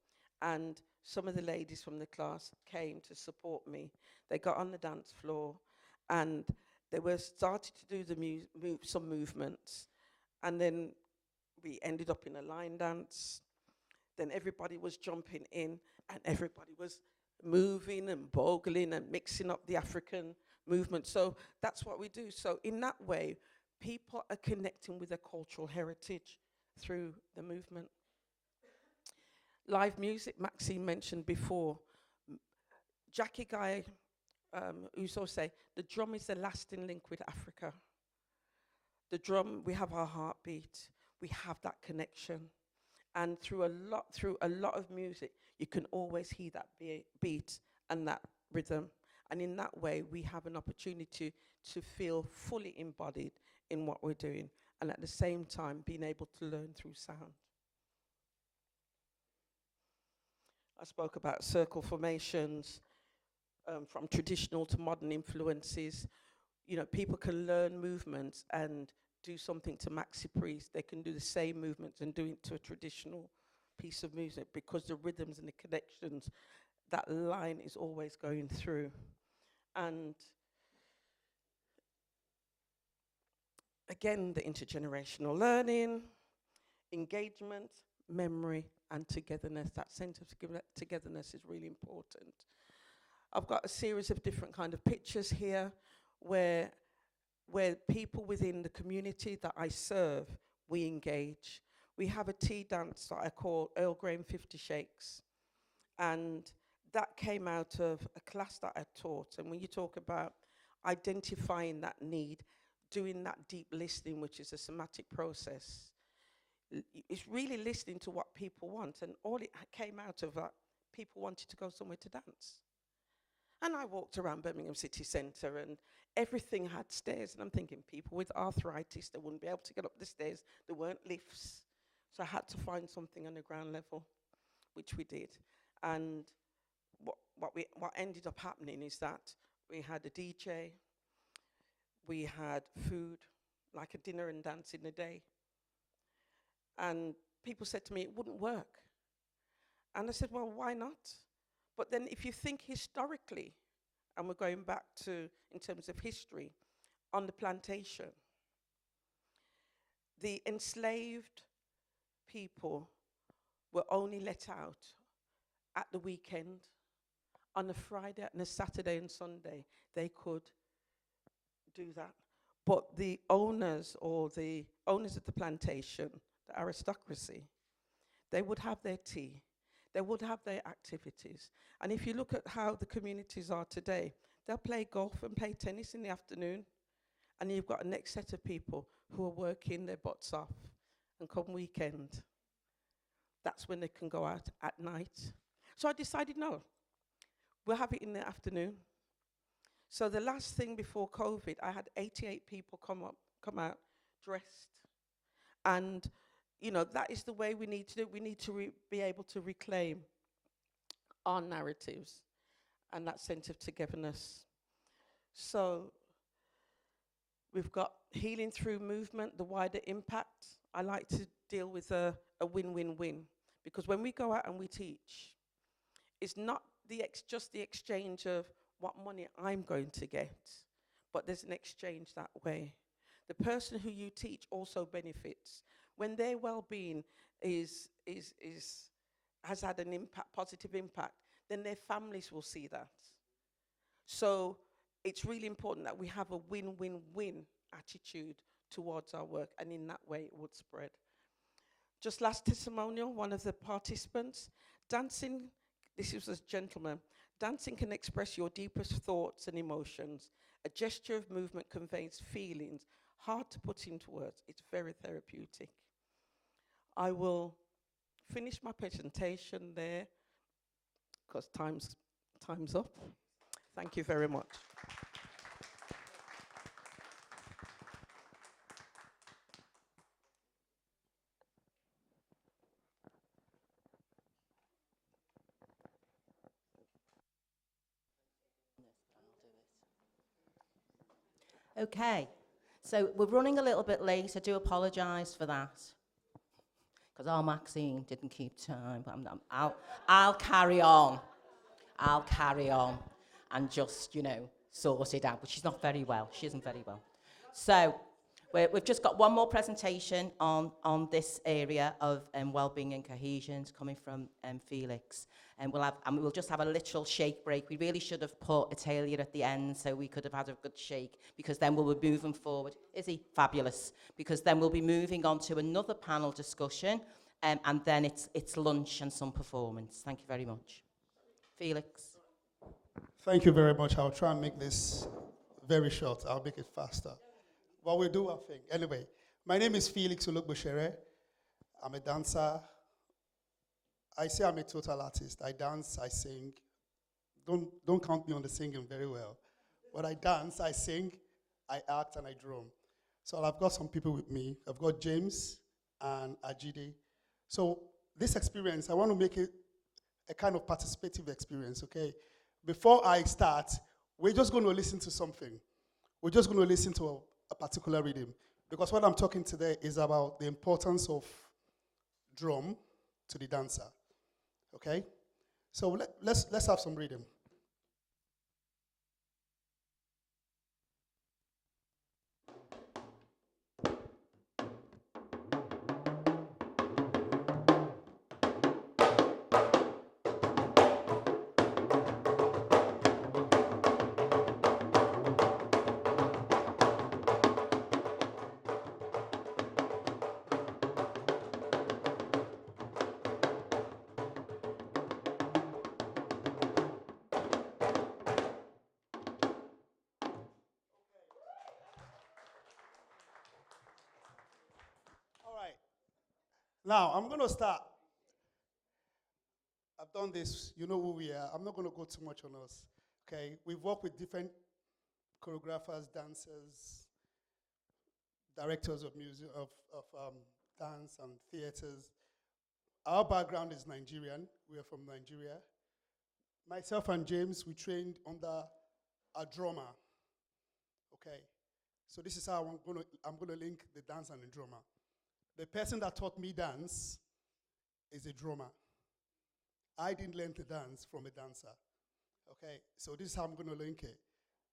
and some of the ladies from the class came to support me. They got on the dance floor, and they were starting to do some movements, and then we ended up in a line dance. Then everybody was jumping in, and everybody was moving and bogling and mixing up the African movement. So that's what we do. So in that way, people are connecting with their cultural heritage through the movement. Live music, Maxine mentioned before. Jackie Guy Uso say, the drum is the lasting link with Africa. The drum, we have our heartbeat, we have that connection. And through a lot of music, you can always hear that beat and that rhythm. And in that way, we have an opportunity to feel fully embodied in what we're doing, and at the same time, being able to learn through sound. I spoke about circle formations, from traditional to modern influences. You know, people can learn movements and do something to Maxi Priest. They can do the same movements and do it to a traditional piece of music, because the rhythms and the connections, that line is always going through. And again, the intergenerational learning, engagement, memory, and togetherness. That sense of togetherness is really important. I've got a series of different kind of pictures here where people within the community that I serve, we engage. We have a tea dance that I call Earl Grey and 50 Shakes. And that came out of a class that I taught. And when you talk about identifying that need, doing that deep listening, which is a somatic process. It's really listening to what people want. And all it came out of that, people wanted to go somewhere to dance. And I walked around Birmingham City Centre and everything had stairs. And I'm thinking, people with arthritis, they wouldn't be able to get up the stairs. There weren't lifts. So I had to find something on the ground level, which we did. And what ended up happening is that we had a DJ, we had food, like a dinner and dance in a day. And people said to me, it wouldn't work. And I said, well, why not? But then if you think historically, and we're going back to, in terms of history, on the plantation, the enslaved people were only let out at the weekend. On a Friday and a Saturday and Sunday, they could do that. But the owners of the plantation, the aristocracy, they would have their tea. They would have their activities. And if you look at how the communities are today, they'll play golf and play tennis in the afternoon. And you've got a next set of people who are working their butts off. And come weekend, that's when they can go out at night. So I decided, no, we'll have it in the afternoon. So the last thing before COVID, I had 88 people come out dressed. And that is the way we need to do it. We need to be able to reclaim our narratives and that sense of togetherness. So we've got healing through movement, the wider impact. I like to deal with a win-win-win, because when we go out and we teach, it's not just the exchange of what money I'm going to get, but there's an exchange that way. The person who you teach also benefits. When their well-being has had an impact, positive impact, then their families will see that. So it's really important that we have a win-win-win attitude towards our work, and in that way it would spread. Just last testimonial, one of the participants, dancing, this was a gentleman, dancing can express your deepest thoughts and emotions. A gesture of movement conveys feelings hard to put into words. It's very therapeutic. I will finish my presentation there because time's up. Thank you very much. Okay, so we're running a little bit late. I do apologise for that, because our Maxine didn't keep time. But I'll carry on. I'll carry on and just, sort it out. But she's not very well. She isn't very well. So we've just got one more presentation on this area of wellbeing and cohesion coming from Felix. And we'll just have a literal shake break. We really should have put Italia at the end so we could have had a good shake, because then we'll be moving forward. Is he? Fabulous. Because then we'll be moving on to another panel discussion, and then it's lunch and some performance. Thank you very much. Felix. Thank you very much. I'll try and make this very short. I'll make it faster. Well, we'll do our thing. Anyway, my name is Felix Ologboshere. I'm a dancer. I say I'm a total artist. I dance, I sing. Don't count me on the singing very well. But I dance, I sing, I act, and I drum. So I've got some people with me. I've got James and Ajide. So this experience, I want to make it a kind of participative experience, okay? Before I start, we're just going to listen to something. We're just going to listen to a particular rhythm. Because what I'm talking today is about the importance of drum to the dancer. Okay? So let's have some rhythm. Now, I'm going to start. I've done this. You know who we are. I'm not going to go too much on us. Okay? We've worked with different choreographers, dancers, directors of music, of dance and theaters. Our background is Nigerian. We are from Nigeria. Myself and James, we trained under a drummer. Okay? So this is how I'm gonna link the dance and the drummer. The person that taught me dance is a drummer. I didn't learn to dance from a dancer. Okay, so this is how I'm going to link it.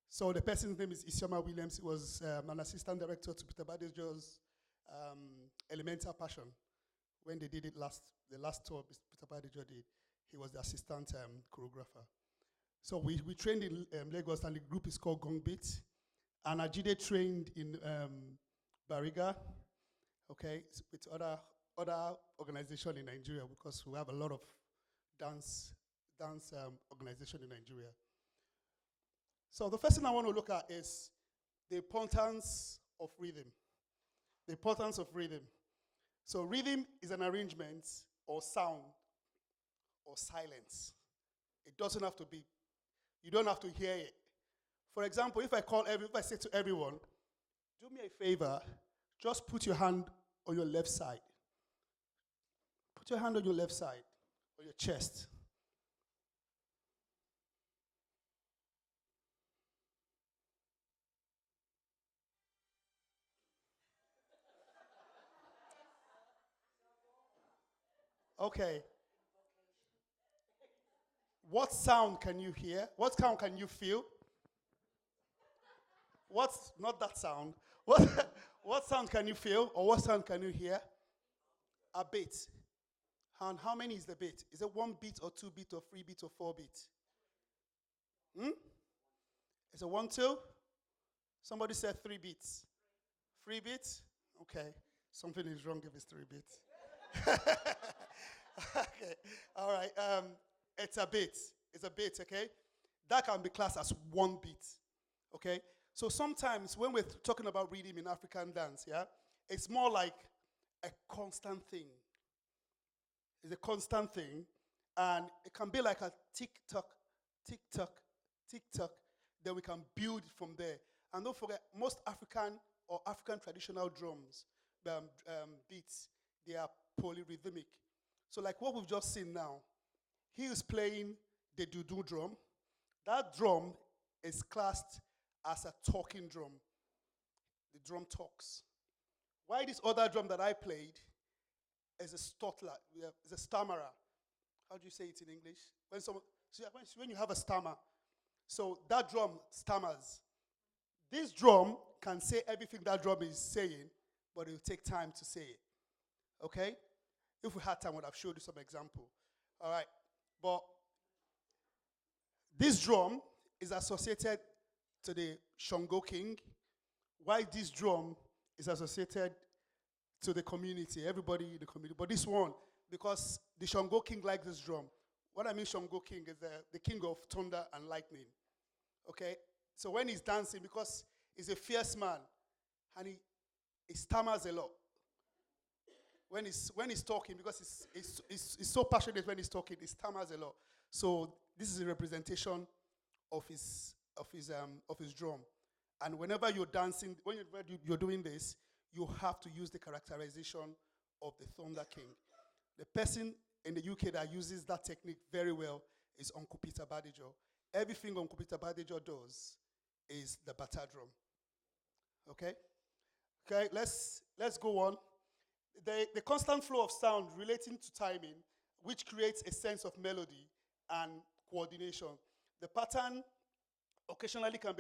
So the person's name is Isioma Williams. He was an assistant director to Peter Badejo's Elemental Passion. When they did it the last tour Peter Badejo did, he was the assistant choreographer. So we trained in Lagos, and the group is called Gong Beat. And Ajide trained in Bariga, okay, with other organization in Nigeria, because we have a lot of dance organization in Nigeria. So the first thing I want to look at is the importance of rhythm. The importance of rhythm. So rhythm is an arrangement or sound or silence. It doesn't have to be, you don't have to hear it. For example, if I say to everyone, do me a favor, just put your hand on your left side. Put your hand on your left side, on your chest. Okay. What sound can you hear? What sound can you feel? What's not that sound? What sound can you feel, or what sound can you hear? A beat. And how many is the beat? Is it 1 beat or 2 beat or 3 beat or 4 beat? Is it 1, 2? Somebody said 3 beats. 3 beats? Okay. Something is wrong if it's 3 beats. Okay. All right. It's a beat. It's a beat, okay? That can be classed as 1 beat. Okay? So sometimes when we're talking about rhythm in African dance, yeah, it's more like a constant thing. It's a constant thing, and it can be like a tick-tock, tick-tock, tick-tock. Then we can build from there. And don't forget, most African or African traditional drums, beats, they are polyrhythmic. So like what we've just seen now, he is playing the dudu drum. That drum is classed as a talking drum. The drum talks. Why this other drum that I played is a stutterer, is a stammerer. How do you say it in English? When you have a stammer, so that drum stammers. This drum can say everything that drum is saying, but it will take time to say it. Okay? If we had time, I would have showed you some example. All right. But this drum is associated to the Shango King. Why this drum is associated to the community, everybody in the community. But this one, because the Shango King likes this drum. What I mean Shango King is the king of thunder and lightning. Okay? So when he's dancing, because he's a fierce man, and he stammers a lot. When he's talking, because he's so passionate when he's talking, he stammers a lot. So this is a representation of his drum. And whenever you're dancing, when you're doing this, you have to use the characterization of the Thunder King. The person in the UK that uses that technique very well is Uncle Peter Badejo. Everything Uncle Peter Badejo does is the bata drum. Okay? Okay, let's go on. The constant flow of sound relating to timing, which creates a sense of melody and coordination. The pattern occasionally can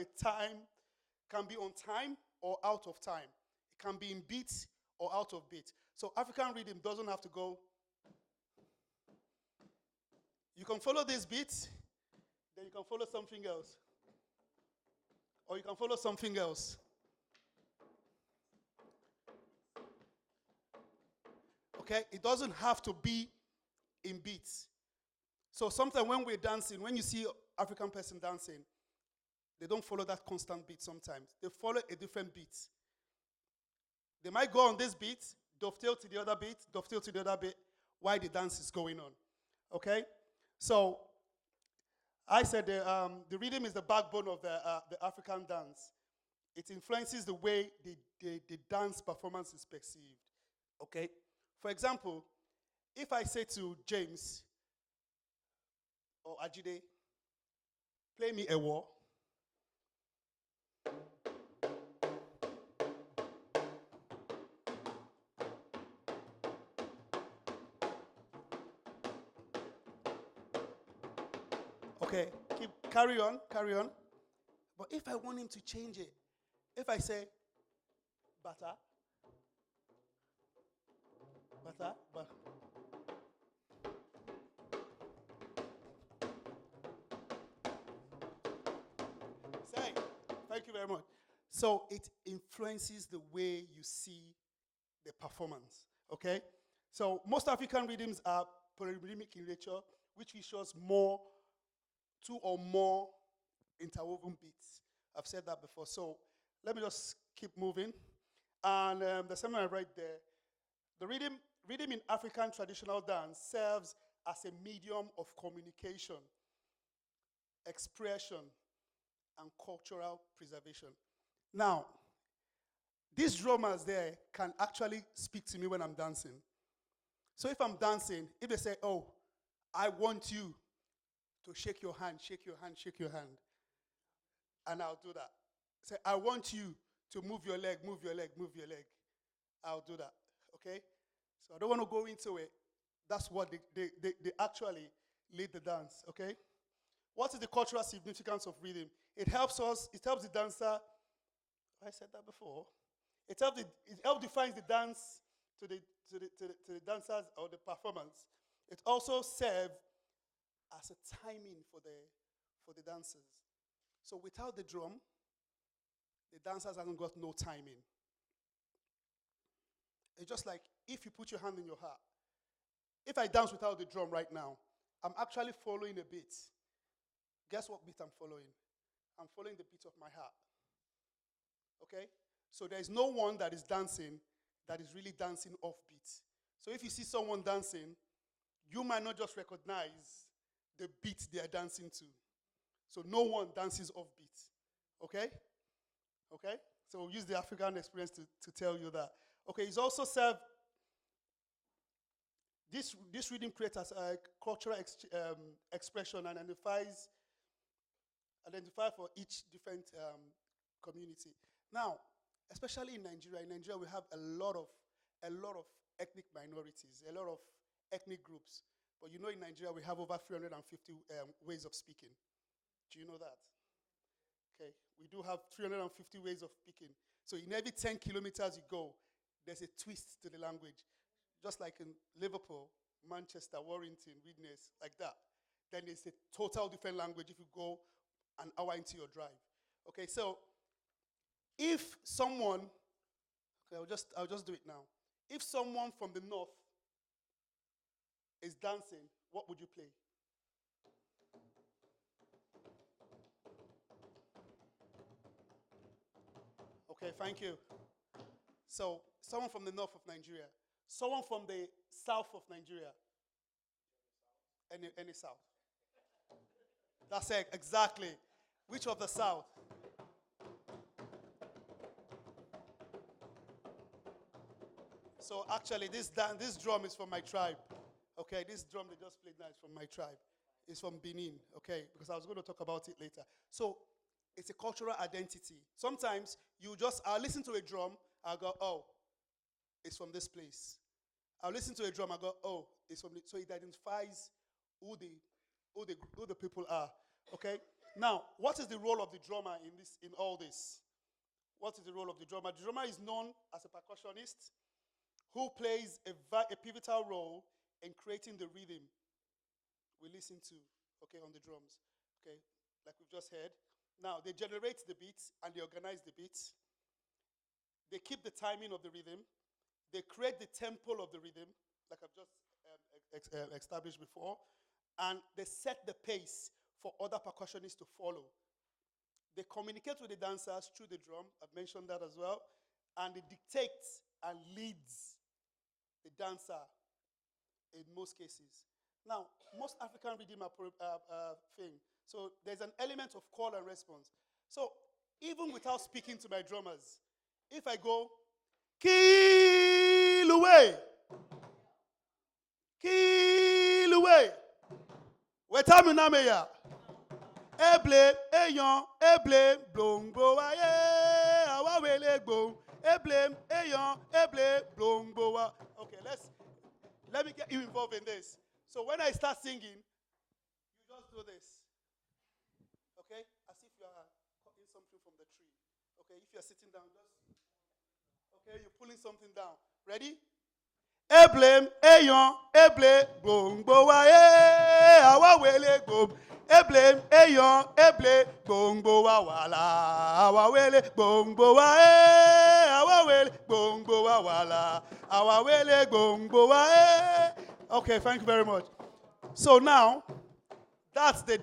be on time or out of time. It can be in beat or out of beat. So African rhythm doesn't have to go. You can follow this beat, then you can follow something else. Or you can follow something else. Okay? It doesn't have to be in beats. So sometimes when we're dancing, when you see African person dancing, they don't follow that constant beat sometimes. They follow a different beat. They might go on this beat, dovetail to the other beat, dovetail to the other beat, while the dance is going on. Okay? So I said the rhythm is the backbone of the African dance. It influences the way the dance performance is perceived. Okay? For example, if I say to James or Ajide, play me a war. Okay, carry on. But if I want him to change it, if I say, butter, butter. Say, thank you very much. So it influences the way you see the performance, okay? So most African rhythms are polyrhythmic in nature, which features two or more interwoven beats. I've said that before. So let me just keep moving. And the summary right there, the rhythm in African traditional dance serves as a medium of communication, expression, and cultural preservation. Now, these drummers there can actually speak to me when I'm dancing. So if I'm dancing, if they say, oh, I want you to shake your hand, and I'll do that. Say, I want you to move your leg. I'll do that, okay? So I don't want to go into it. That's what they actually lead the dance, okay? What is the cultural significance of rhythm? It helps the dancer, I said that before. It helps defines the dance to the dancers or the performance. It also serves as a timing for the dancers. So without the drum, the dancers haven't got no timing. It's just like if you put your hand in your heart. If I dance without the drum right now, I'm actually following a beat. Guess what beat I'm following? I'm following the beat of my heart. Okay? So there's no one that is dancing that is really dancing off beat. So if you see someone dancing, you might not just recognize the beat they are dancing to. So no one dances off beat. Okay? Okay? So we'll use the African experience to tell you that. Okay, it's also served, this rhythm creates a cultural expression and identify for each different community. Now, especially in Nigeria we have a lot of ethnic minorities, a lot of ethnic groups. But you know in Nigeria we have over 350 ways of speaking. Do you know that? Okay, we do have 350 ways of speaking. So in every 10 kilometers you go, there's a twist to the language. Just like in Liverpool, Manchester, Warrington, Widnes, like that. Then it's a total different language if you go an hour into your drive. Okay, so if someone, okay, I'll just do it now. If someone from the north is dancing, what would you play? Okay, thank you. So, someone from the north of Nigeria, someone from the south of Nigeria, any south. That's it, exactly. Which of the south? So actually, this drum is from my tribe. Okay, this drum they just played now is from my tribe. It's from Benin, okay, because I was going to talk about it later. So it's a cultural identity. Sometimes I'll listen to a drum, I'll go, oh, it's from this place. I'll listen to a drum, I'll go, oh, it's from so it identifies who the people are. Okay? Now, what is the role of the drummer in all this? What is the role of the drummer? The drummer is known as a percussionist who plays a pivotal role in creating the rhythm we listen to, okay, on the drums. Okay, like we've just heard. Now, they generate the beats and they organize the beats. They keep the timing of the rhythm. They create the tempo of the rhythm, like I've just established before. And they set the pace for other percussionists to follow. They communicate with the dancers through the drum. I've mentioned that as well. And they dictate and leads the dancer in most cases. Now, most African rhythm are thing. So there's an element of call and response. So even without speaking to my drummers, if I go, kill away, wetamunameya, eble, eyon, eble, blongbo aye, awawele gbo, eble, eyon, eble, blongbo wa. Okay, let me get you involved in this. So when I start singing, you just do this. Okay? As if you are cutting something from the tree. Okay? If you are sitting down, just. Okay? You're pulling something down. Ready? Eblem, eyon, eble, gbongbo wa e, awawele gbo. Eblem, eyon, eble, gbongbo wa wala. Awawele gbongbo wa e, awawele gbongbo wa wala. Awawele gbongbo wa e. Okay, thank you very much. So now, that's the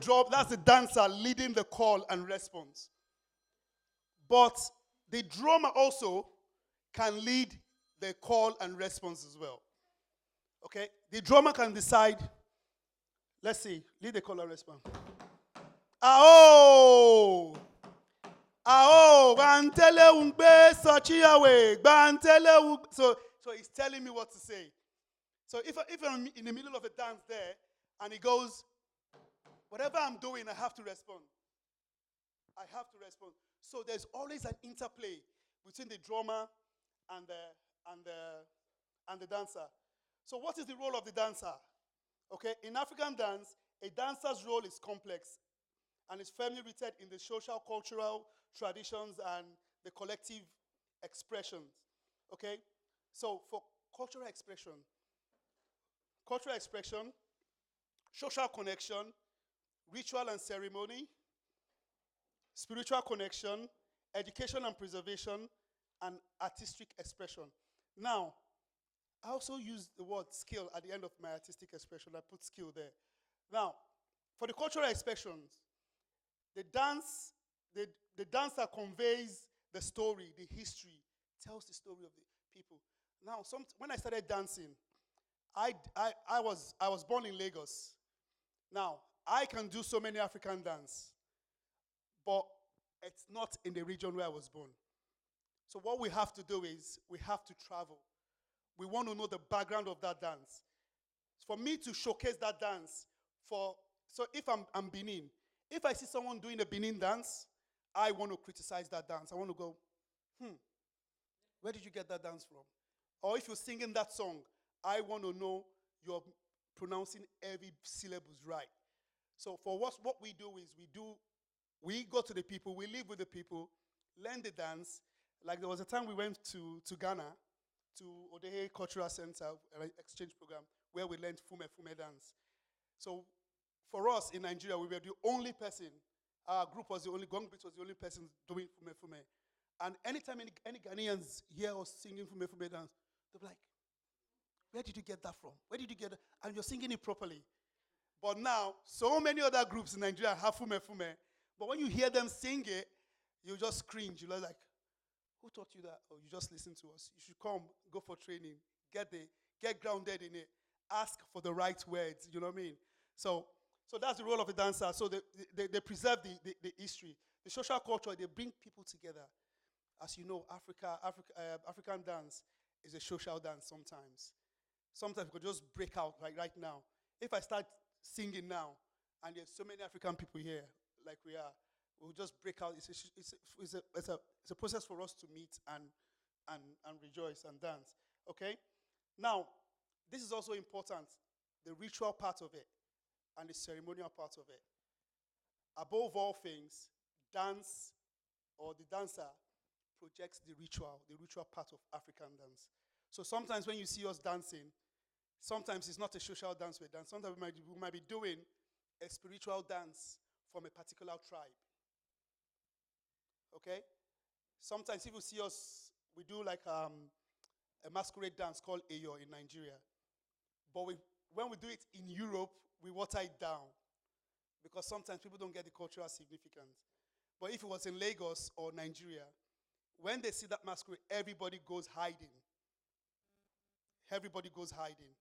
dancer leading the call and response. But the drummer also can lead the call and response as well. Okay? The drummer can decide, let's see, lead the call and response. Ao! Ao! Bantele ungbe sochiyawe. Bantele so he's telling me what to say. So if I'm in the middle of a dance there, and he goes, whatever I'm doing, I have to respond. I have to respond. So there's always an interplay between the drummer and the dancer. So what is the role of the dancer? Okay, in African dance, a dancer's role is complex and is firmly rooted in the social, cultural traditions and the collective expressions. Okay, so for cultural expression, social connection, ritual and ceremony, spiritual connection, education and preservation, and artistic expression. Now, I also use the word skill at the end of my artistic expression. I put skill there. Now, for the cultural expressions, the dancer conveys the story, the history, tells the story of the people. Now, when I started dancing, I was born in Lagos. Now, I can do so many African dance, but it's not in the region where I was born. So what we have to do is we have to travel. We want to know the background of that dance. For me to showcase that dance, so if I'm Benin, if I see someone doing a Benin dance, I want to criticize that dance. I want to go, where did you get that dance from? Or if you're singing that song, I want to know you're pronouncing every syllables right. So for what we do is we go to the people, we live with the people, learn the dance. Like there was a time we went to Ghana, to Odehe Cultural Center, an exchange program, where we learned Fume dance. So for us in Nigeria, we were the only person, our group was the only, Gong Beat was the only person doing Fume. And anytime any Ghanaians hear us singing Fume dance, they'll be like, where did you get that from? Where did you get it? And you're singing it properly. But now, so many other groups in Nigeria have Fume. But when you hear them sing it, you just cringe. You're like, who taught you that? Oh, you just listen to us. You should come, go for training, get grounded in it, ask for the right words. You know what I mean? So that's the role of the dancer. So they preserve the history, the social culture. They bring people together. As you know, African dance is a social dance sometimes. Sometimes we could just break out like right now. If I start singing now, and there's so many African people here, like we are, we'll just break out. It's a process for us to meet and rejoice and dance. Okay? Now, this is also important, the ritual part of it and the ceremonial part of it. Above all things, dance or the dancer projects the ritual part of African dance. So sometimes when you see us dancing, sometimes it's not a social dance we dance. Sometimes we might be doing a spiritual dance from a particular tribe. Okay? Sometimes if you see us, we do like a masquerade dance called Eyo in Nigeria. But when we do it in Europe, we water it down because sometimes people don't get the cultural significance. But if it was in Lagos or Nigeria, when they see that masquerade, everybody goes hiding. everybody goes hiding.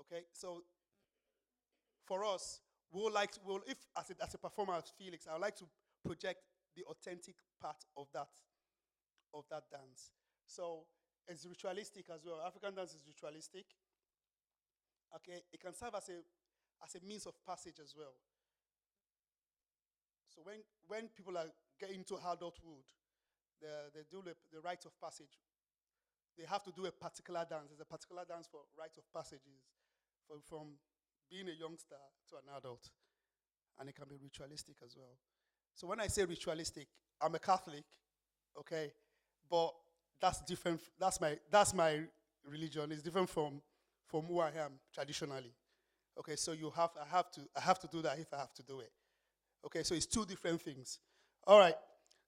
Okay, so for us, if as a performer as Felix, I would like to project the authentic part of that dance. So it's ritualistic as well. African dance is ritualistic. Okay, it can serve as a means of passage as well. So when people are getting to adulthood, they do the rite of passage. They have to do a particular dance. There's a particular dance for rite of passages, from being a youngster to an adult, and it can be ritualistic as well. So when I say ritualistic, I'm a Catholic, okay, but that's different. That's my religion. It's different from who I am traditionally. Okay, so I have to do that if I have to do it. Okay, so it's two different things. All right.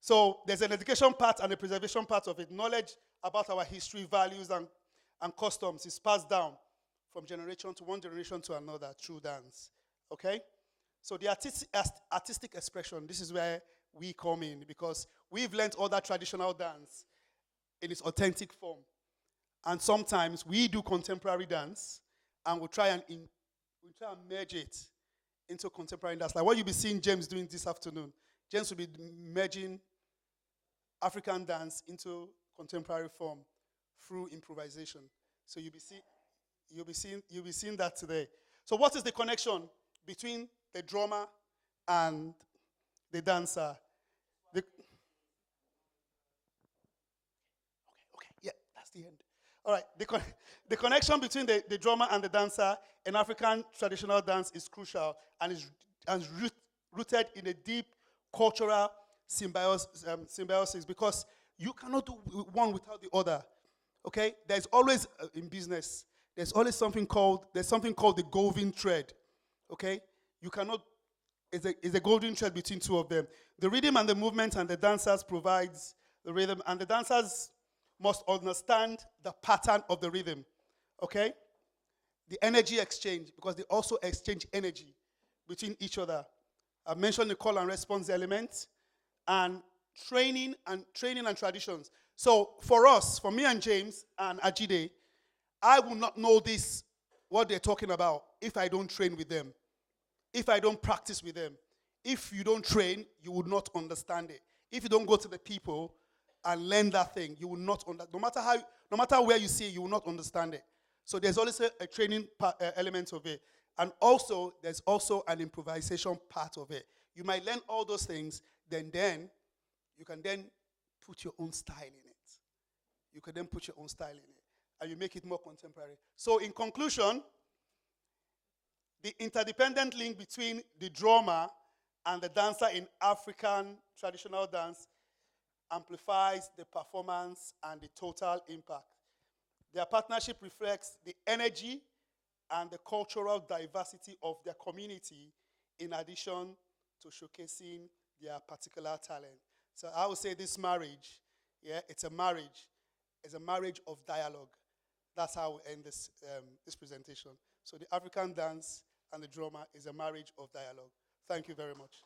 So there's an education part and a preservation part of it. Knowledge about our history, values, and customs is passed down from generation to one generation to another through dance. Okay? So the artistic expression, this is where we come in, because we've learned all that traditional dance in its authentic form. And sometimes we do contemporary dance, and we'll try and merge it into contemporary dance. Like what you'll be seeing James doing this afternoon. James will be merging African dance into contemporary form through improvisation. So you'll be seeing that today. So what is the connection between the drummer and the dancer? Okay, yeah, that's the end. All right, the connection between the drummer and the dancer in African traditional dance is crucial and is rooted in a deep cultural symbiosis, because you cannot do one without the other. Okay, there's always in business. There's something called the golden thread. Okay, you cannot. It's a golden thread between two of them. The rhythm and the movement and the dancers provides the rhythm, and the dancers must understand the pattern of the rhythm. Okay, the energy exchange, because they also exchange energy between each other. I've mentioned the call and response element, and training and traditions. So for me and James and Ajide, I will not know what they're talking about, if I don't train with them, if I don't practice with them. If you don't train, you will not understand it. If you don't go to the people and learn that thing, you will not understand. No matter where you see it, you will not understand it. So there's always a training element of it. And also, there's also an improvisation part of it. You might learn all those things, then you can then put your own style in it. You can then put your own style in it, and you make it more contemporary. So in conclusion, the interdependent link between the drummer and the dancer in African traditional dance amplifies the performance and the total impact. Their partnership reflects the energy and the cultural diversity of their community, in addition to showcasing their particular talent. So I would say this marriage, it's a marriage. It's a marriage of dialogue. That's how we end this presentation. So the African dance and the drama is a marriage of dialogue. Thank you very much.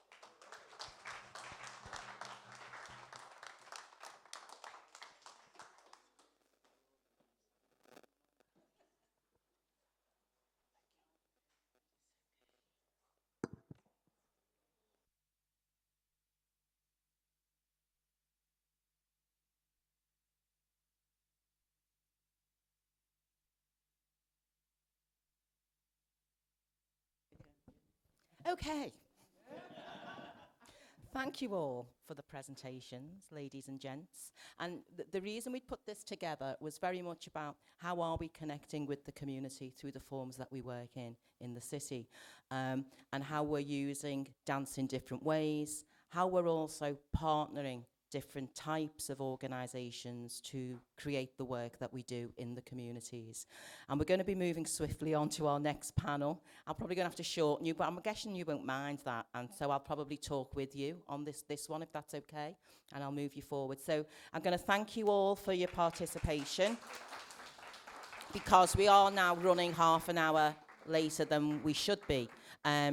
Okay. Thank you all for the presentations, ladies and gents. And the reason we put this together was very much about how are we connecting with the community through the forms that we work in the city, and how we're using dance in different ways, how we're also partnering different types of organisations to create the work that we do in the communities. And we're going to be moving swiftly on to our next panel. I'm probably going to have to shorten you, but I'm guessing you won't mind that. And so I'll probably talk with you on this one, if that's okay, and I'll move you forward. So I'm going to thank you all for your participation, because we are now running half an hour later than we should be.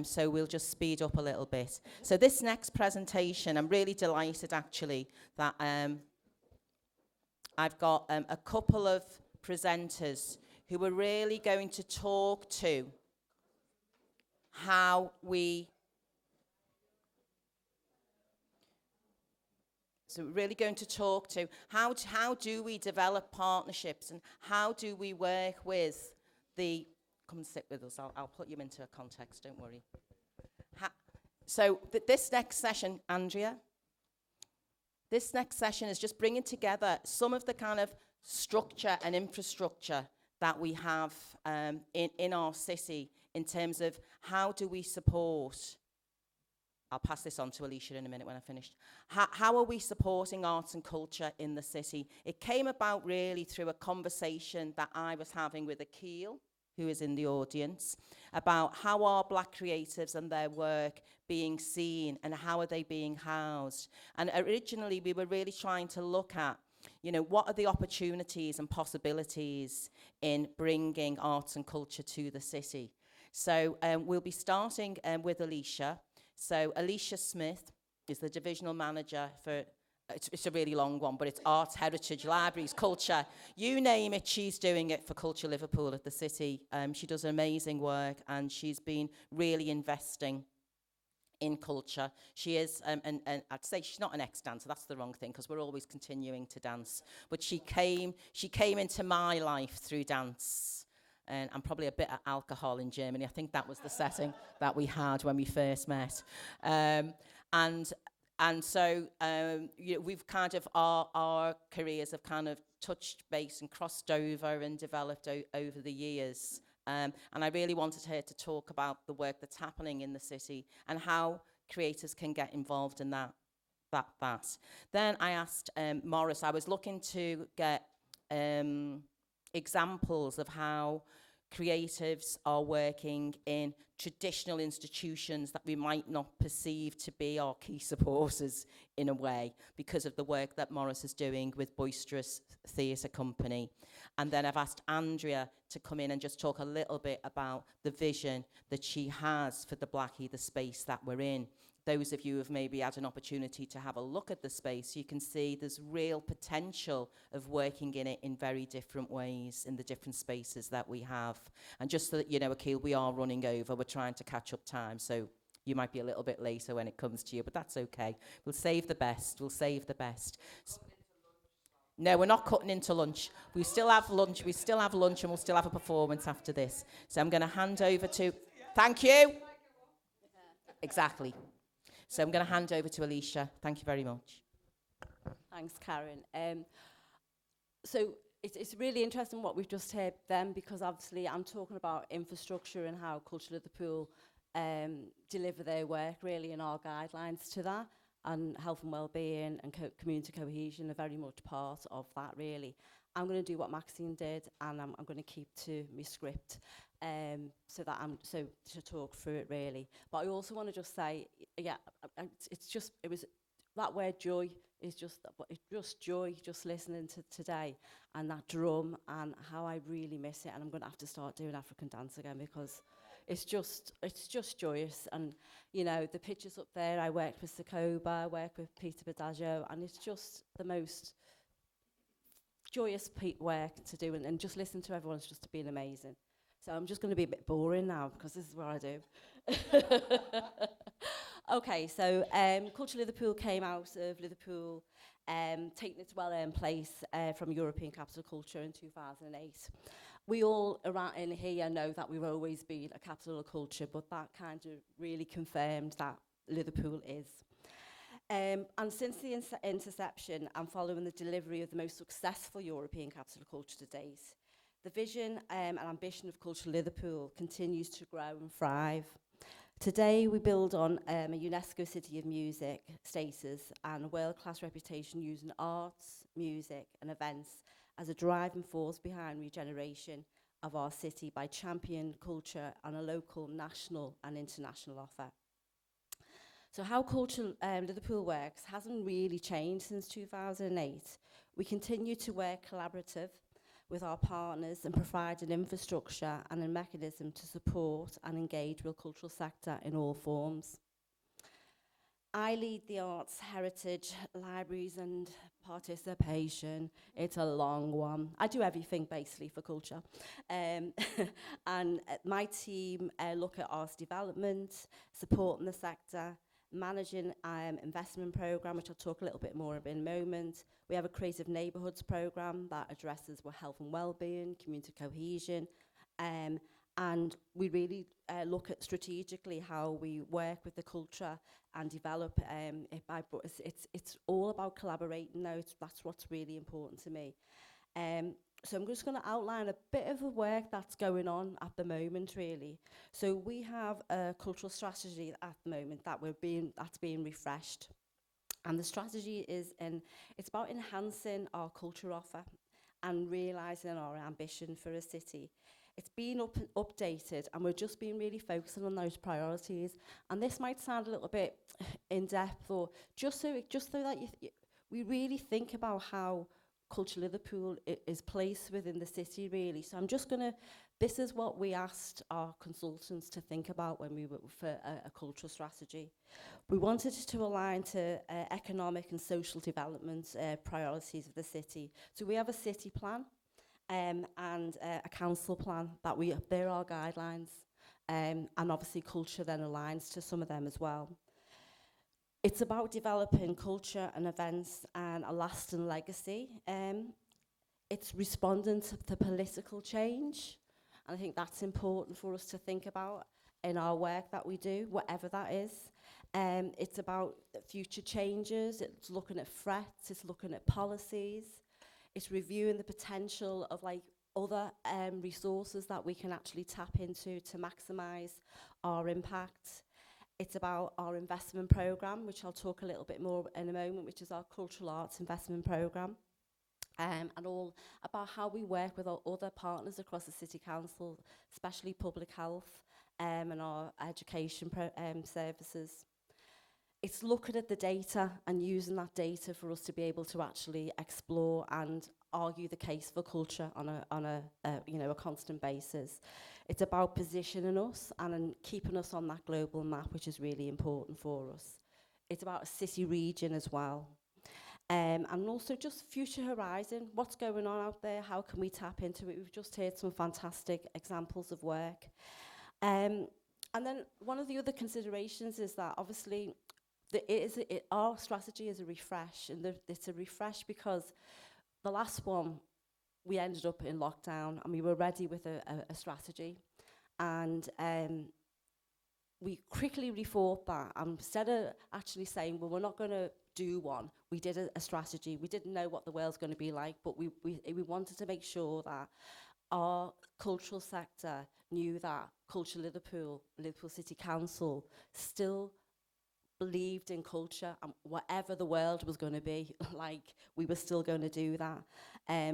So we'll just speed up a little bit. So this next presentation, I'm really delighted actually that I've got a couple of presenters who are really going to talk to how we... So we're really going to talk to how do we develop partnerships and how do we work with the... Come and sit with us. I'll put you into a context, don't worry. This next session, Andrea, this next session is just bringing together some of the kind of structure and infrastructure that we have in our city in terms of how do we support... I'll pass this on to Alicia in a minute when I've finished. How are we supporting arts and culture in the city? It came about really through a conversation that I was having with Akil, who is in the audience, about how are Black creatives and their work being seen and how are they being housed. And originally we were really trying to look at, you know, what are the opportunities and possibilities in bringing arts and culture to the city. So we'll be starting with Alicia. So Alicia Smith is the divisional manager for, it's a really long one, but it's arts, heritage, libraries, culture. You name it, she's doing it for Culture Liverpool at the city. She does amazing work and she's been really investing in culture. She is, and I'd say she's not an ex-dancer, that's the wrong thing, because we're always continuing to dance. But she came into my life through dance. And probably a bit of alcohol in Germany. I think that was the setting that we had when we first met. And so you know, we've kind of, our careers have kind of touched base and crossed over and developed over the years. And I really wanted her to talk about the work that's happening in the city and how creators can get involved in that. Then I asked Morris, I was looking to get examples of how creatives are working in traditional institutions that we might not perceive to be our key supporters in a way because of the work that Morris is doing with Boisterous Theatre Company. And then I've asked Andrea to come in and just talk a little bit about the vision that she has for the Blackie, the space that we're in. Those of you who have maybe had an opportunity to have a look at the space, you can see there's real potential of working in it in very different ways in the different spaces that we have. And just so that you know, Akil, we are running over. We're trying to catch up time, so you might be a little bit later when it comes to you, but that's okay. We'll save the best. No, we're not cutting into lunch. We still have lunch. We still have lunch, and we'll still have a performance after this. So I'm going to hand over to... Thank you. Exactly. So I'm going to hand over to Alicia. Thank you very much. Thanks, Karen. So it's really interesting what we've just heard then, because obviously I'm talking about infrastructure and how Culture Liverpool deliver their work really in our guidelines to that, and health and well-being and community cohesion are very much part of that really. I'm going to do what Maxine did, and I'm going to keep to my script so to talk through it really. But I also want to just say, yeah, it was that word joy is just joy, just listening to today, and that drum, and how I really miss it. And I'm going to have to start doing African dance again, because it's just joyous. And you know, the pictures up there, I worked with Sakoba, I worked with Peter Badagio, and it's just the most joyous work to do, and just listen to everyone's just been amazing. So I'm just going to be a bit boring now, because this is what I do. Okay, so Culture Liverpool came out of Liverpool, taking its well-earned place from European Capital Culture in 2008. We all around in here know that we've always been a capital of culture, but that kind of really confirmed that Liverpool is. And since the interception and following the delivery of the most successful European capital of culture to date, the vision and ambition of Culture Liverpool continues to grow and thrive. Today we build on a UNESCO City of Music status and a world-class reputation using arts, music and events as a driving force behind regeneration of our city by championing culture on a local, national and international offer. So how Culture Liverpool works hasn't really changed since 2008. We continue to work collaborative with our partners and provide an infrastructure and a mechanism to support and engage with the cultural sector in all forms. I lead the arts, heritage, libraries and participation. It's a long one. I do everything basically for culture. And my team look at arts development, supporting the sector, managing investment programme, which I'll talk a little bit more about in a moment. We have a creative neighbourhoods programme that addresses health and wellbeing, community cohesion, and we really look at strategically how we work with the culture and develop it by, but it's all about collaborating now. That's what's really important to me. So I'm just going to outline a bit of the work that's going on at the moment, really. So we have a cultural strategy at the moment that's being refreshed, and the strategy it's about enhancing our culture offer and realising our ambition for a city. It's been updated, and we're just being really focusing on those priorities. And this might sound a little bit in depth, or just so that we really think about how Culture Liverpool is placed within the city, really. So I'm just going to, this is what we asked our consultants to think about when we were for a cultural strategy. We wanted it to align to economic and social development priorities of the city. So we have a city plan and a council plan there are guidelines, and obviously culture then aligns to some of them as well. It's about developing culture and events and a lasting legacy. It's responding to the political change, and I think that's important for us to think about in our work that we do, whatever that is. It's about future changes, it's looking at threats, it's looking at policies, it's reviewing the potential of other resources that we can actually tap into to maximise our impact. It's about our investment programme, which I'll talk a little bit more in a moment, which is our cultural arts investment programme. And all about how we work with our other partners across the City Council, especially public health and our education services. It's looking at the data and using that data for us to be able to actually explore and argue the case for culture on a constant basis. It's about positioning us and keeping us on that global map, which is really important for us. It's about a city region as well. And also just future horizon, what's going on out there, how can we tap into it? We've just heard some fantastic examples of work. And then one of the other considerations is that obviously our strategy is a refresh, and it's a refresh because the last one, we ended up in lockdown and we were ready with a strategy, and we quickly rethought that. Instead of actually saying, well, we're not going to do one, we did a strategy. We didn't know what the world's going to be like, but we wanted to make sure that our cultural sector knew that Culture Liverpool City Council still believed in culture, and whatever the world was going to be like, we were still going to do that.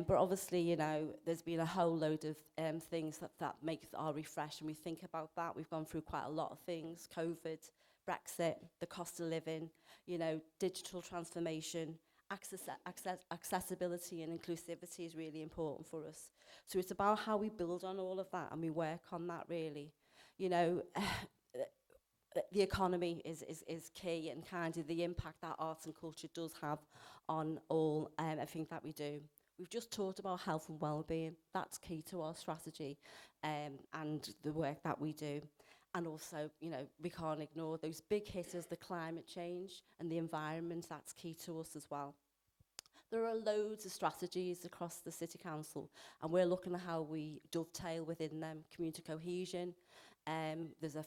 But obviously, you know, there's been a whole load of things that make our refresh, and we think about that. We've gone through quite a lot of things: COVID, Brexit, the cost of living, you know, digital transformation, accessibility and inclusivity is really important for us. So it's about how we build on all of that and we work on that, really. You know, the economy is key, and kind of the impact that arts and culture does have on all everything that we do. We've just talked about health and well-being. That's key to our strategy and the work that we do. And also, you know, we can't ignore those big hitters, the climate change and the environment. That's key to us as well. There are loads of strategies across the City Council, and we're looking at how we dovetail within them. Community cohesion, there's a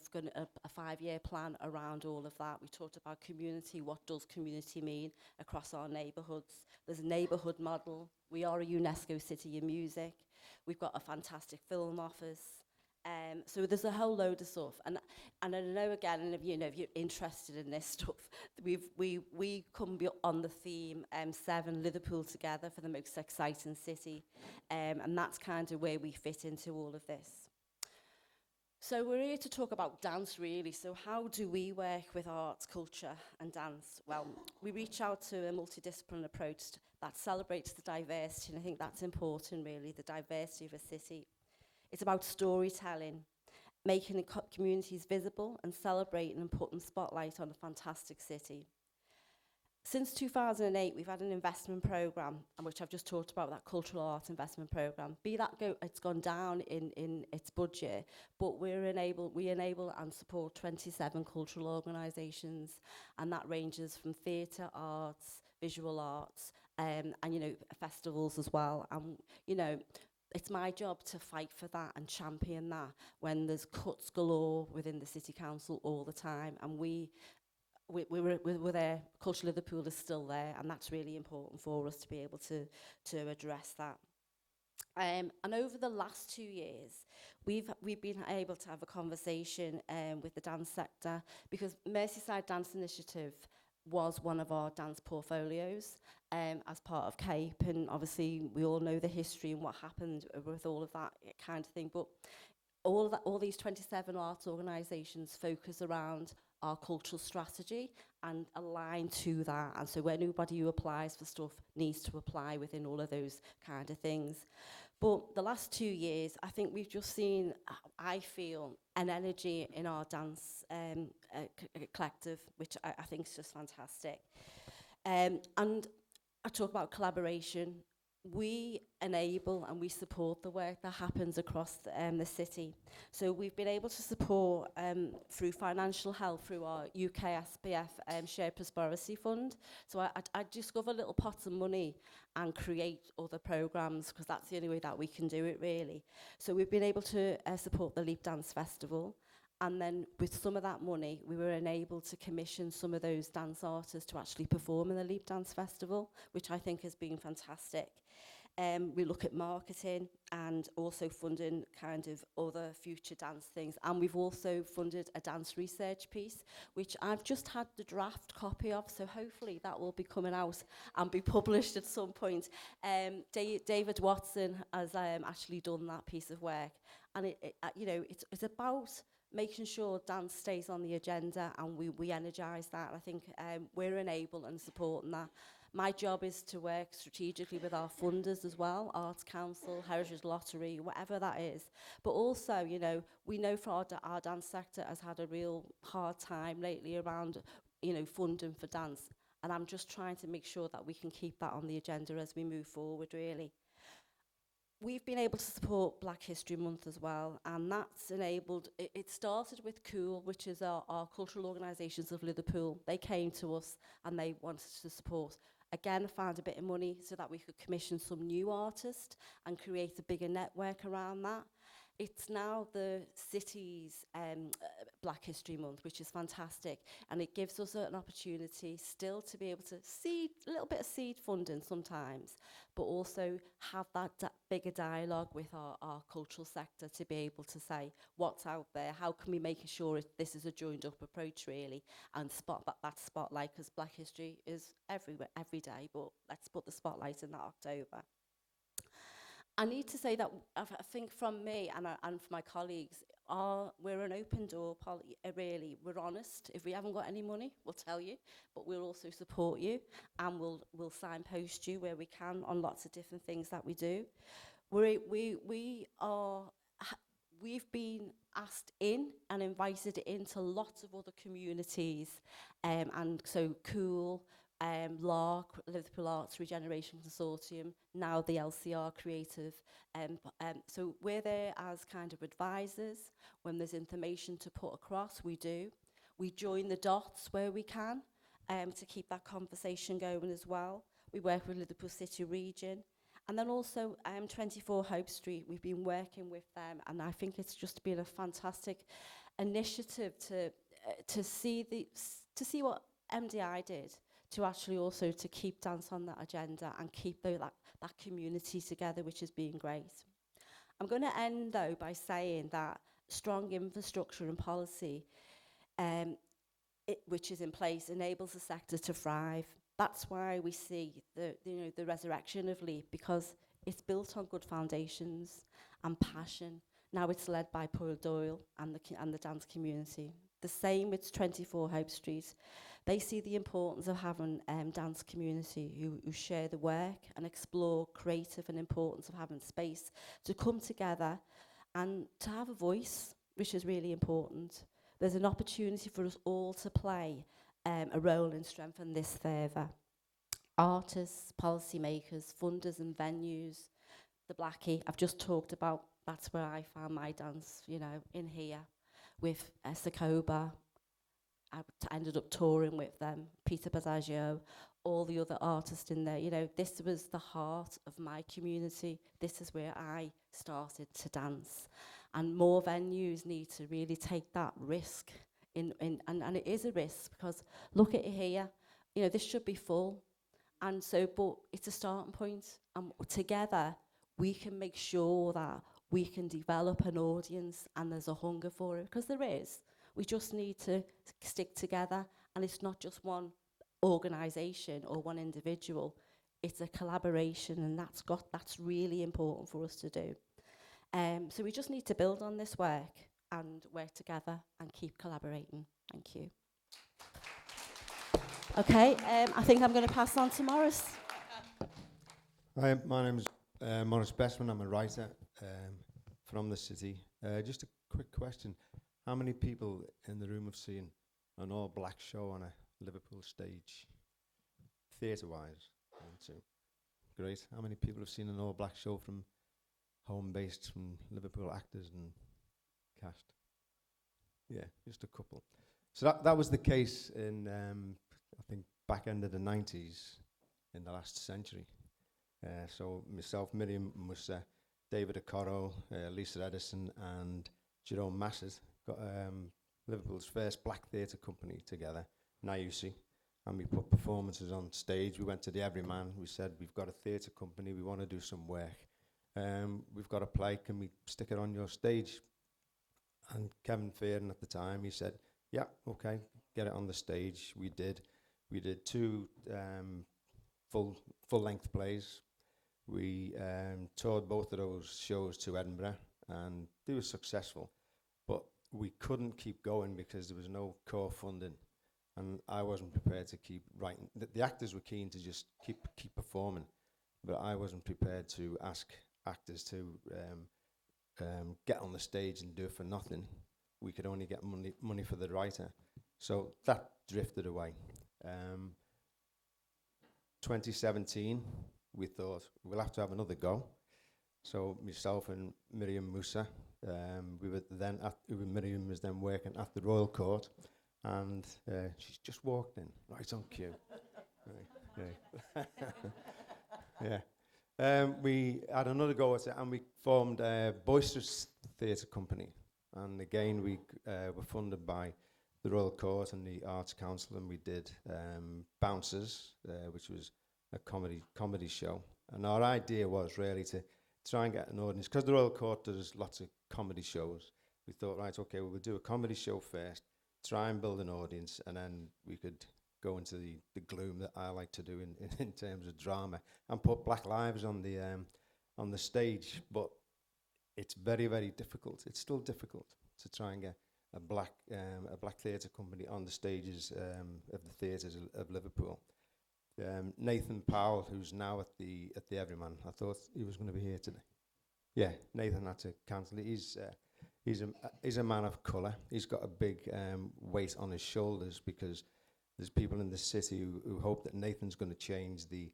5-year plan around all of that. We talked about community. What does community mean across our neighbourhoods? There's a neighbourhood model. We are a UNESCO City of Music. We've got a fantastic film office. So there's a whole load of stuff, and I know again, and if you're interested in this stuff, we come on the theme 7 Liverpool together for the most exciting city, and that's kind of where we fit into all of this. So we're here to talk about dance, really. So how do we work with arts, culture and dance? Well, we reach out to a multidisciplinary approach that celebrates the diversity, and I think that's important, really, the diversity of a city. It's about storytelling, making the communities visible and celebrating and putting spotlight on a fantastic city. Since 2008, we've had an investment programme, which I've just talked about, that cultural arts investment programme. It's gone down in its budget, but we enable and support 27 cultural organisations, and that ranges from theatre, arts, visual arts, and festivals as well. And it's my job to fight for that and champion that when there's cuts galore within the city council all the time, and we're there. Culture Liverpool is still there, and that's really important for us to be able to address that. And over the last 2 years, we've been able to have a conversation with the dance sector, because Merseyside Dance Initiative was one of our dance portfolios as part of CAPE, and obviously we all know the history and what happened with all of that kind of thing. But all these 27 arts organisations focus around our cultural strategy and align to that. And so anybody who applies for stuff needs to apply within all of those kind of things. But the last 2 years, I think we've just seen, I feel, an energy in our dance collective, which I think is just fantastic. And I talk about collaboration. We enable and we support the work that happens across the city. So we've been able to support through financial help through our UK SPF Shared Prosperity Fund. So I discover little pots of money and create other programmes, because that's the only way that we can do it, really. So we've been able to support the Leap Dance Festival. And then with some of that money, we were enabled to commission some of those dance artists to actually perform in the Leap Dance Festival, which I think has been fantastic. We look at marketing and also funding kind of other future dance things. And we've also funded a dance research piece, which I've just had the draft copy of, so hopefully that will be coming out and be published at some point. David Watson has actually done that piece of work. And it's about making sure dance stays on the agenda, and we energise that. I think we're enabling and supporting that. My job is to work strategically with our funders as well, Arts Council, Heritage Lottery, whatever that is. But also, we know for our dance sector has had a real hard time lately around, funding for dance. And I'm just trying to make sure that we can keep that on the agenda as we move forward, really. We've been able to support Black History Month as well, and that's enabled, it started with COOL, which is our cultural organisations of Liverpool. They came to us and they wanted to support. Again, I found a bit of money so that we could commission some new artists and create a bigger network around that. It's now the city's Black History Month, which is fantastic, and it gives us an opportunity still to be able to seed a little bit of seed funding sometimes, but also have that bigger dialogue with our cultural sector to be able to say what's out there, how can we make sure this is a joined up approach, really, and spot that spotlight, because Black History is everywhere, every day, but let's put the spotlight in that October. I need to say that I think from me and from my colleagues, we're an open door, really. We're honest. If we haven't got any money, we'll tell you, but we'll also support you, and we'll signpost you where we can on lots of different things that we do. We've been asked in and invited into lots of other communities, and so COOL, LARC, Liverpool Arts Regeneration Consortium, now the LCR Creative. So we're there as kind of advisors. When there's information to put across, we do. We join the dots where we can to keep that conversation going as well. We work with Liverpool City Region. And then also 24 Hope Street, we've been working with them, and I think it's just been a fantastic initiative to see what MDI did, to actually also to keep dance on that agenda and keep that community together, which has been great. I'm going to end, though, by saying that strong infrastructure and policy, which is in place, enables the sector to thrive. That's why we see the resurrection of LEAP, because it's built on good foundations and passion. Now it's led by Paul Doyle and the dance community. The same with 24 Hope Street. They see the importance of having dance community who share the work and explore creative and importance of having space to come together and to have a voice, which is really important. There's an opportunity for us all to play a role in strengthening this further. Artists, policymakers, funders and venues, the Blackie, I've just talked about, that's where I found my dance, you know, in here with Sakoba. I ended up touring with them, Peter Basaggio, all the other artists in there. You know, this was the heart of my community. This is where I started to dance. And more venues need to really take that risk. And it is a risk, because look at it here. You know, this should be full. And so, but it's a starting point. And together, we can make sure that we can develop an audience, and there's a hunger for it, because there is. We just need to stick together, and it's not just one organisation or one individual. It's a collaboration, and that's really important for us to do. So we just need to build on this work and work together and keep collaborating. Thank you. Okay, I think I'm going to pass on to Morris. Hi, my name is Morris Bestman. I'm a writer from the city. Just a quick question. How many people in the room have seen an all-black show on a Liverpool stage, theatre-wise? One, two. Great. How many people have seen an all-black show from home-based, from Liverpool actors and cast? Yeah, just a couple. So that was the case in, I think, back end of the 90s in the last century. So myself, Miriam Musa, David Okoro, Lisa Edison and Jerome Massett got Liverpool's first black theatre company together, Nayusi, and we put performances on stage. We went to the Everyman. We said, we've got a theatre company, we want to do some work. We've got a play, can we stick it on your stage? And Kevin Fearon at the time, he said, yeah, okay, get it on the stage. We did. We did 2 full-length plays. We toured both of those shows to Edinburgh, and they were successful. But we couldn't keep going because there was no core funding, and I wasn't prepared to keep writing. The actors were keen to just keep performing, but I wasn't prepared to ask actors to get on the stage and do it for nothing. We could only get money for the writer. So that drifted away. 2017, we thought we'll have to have another go. So myself and Miriam Musa, Miriam was then working at the Royal Court, and she's just walked in, right on cue. Yeah. We had another go at it, and we formed a Boisterous Theatre Company. And again, we were funded by the Royal Court and the Arts Council, and we did Bouncers, which was a comedy show. And our idea was really to try and get an audience, because the Royal Court does lots of comedy shows. We thought, right, okay, we'll do a comedy show first, try and build an audience, and then we could go into the gloom that I like to do in terms of drama, and put Black Lives on the stage. But it's very, very difficult. It's still difficult to try and get a black theatre company on the stages of the theatres of Liverpool. Nathan Powell, who's now at the Everyman, I thought he was going to be here today. Yeah, Nathan had to cancel it. He's a man of colour. He's got a big weight on his shoulders, because there's people in the city who hope that Nathan's going to change the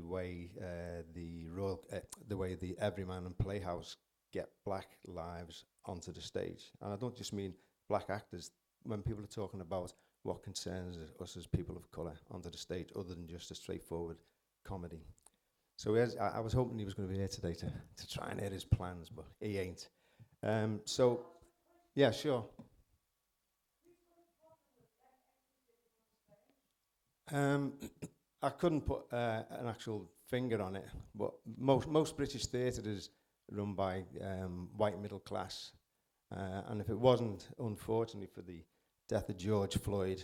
way the Everyman and Playhouse get Black lives onto the stage. And I don't just mean black actors. When people are talking about what concerns us as people of colour onto the stage, other than just a straightforward comedy. So I was hoping he was going to be here today to try and hear his plans, but he ain't. So, yeah, sure. I couldn't put an actual finger on it, but most British theatre is run by white middle class. And if it wasn't, unfortunately, for the death of George Floyd,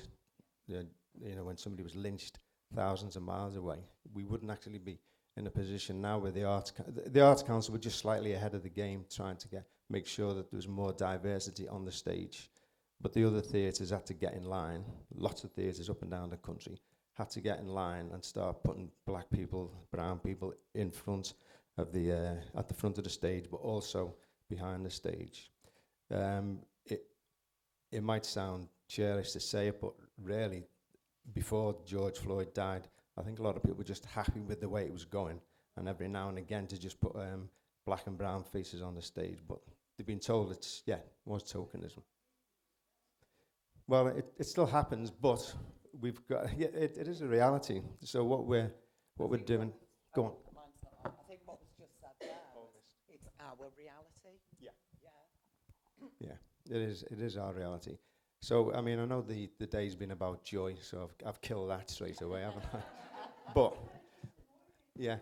when somebody was lynched thousands of miles away, we wouldn't actually be in a position now where the Arts Council were just slightly ahead of the game, trying to make sure that there was more diversity on the stage. But the other theatres had to get in line. Lots of theatres up and down the country had to get in line and start putting black people, brown people in front of at the front of the stage, but also behind the stage. it might sound cherished to say it, but really, before George Floyd died, I think a lot of people were just happy with the way it was going, and every now and again to just put black and brown faces on the stage, but they've been told was tokenism. Well, it still happens, but we've got, it is a reality. So what we're doing, go on. I think what was just said there, it's our reality. Yeah, it is our reality. So, I mean, I know the day's been about joy, so I've killed that straight away, haven't I? But, yeah.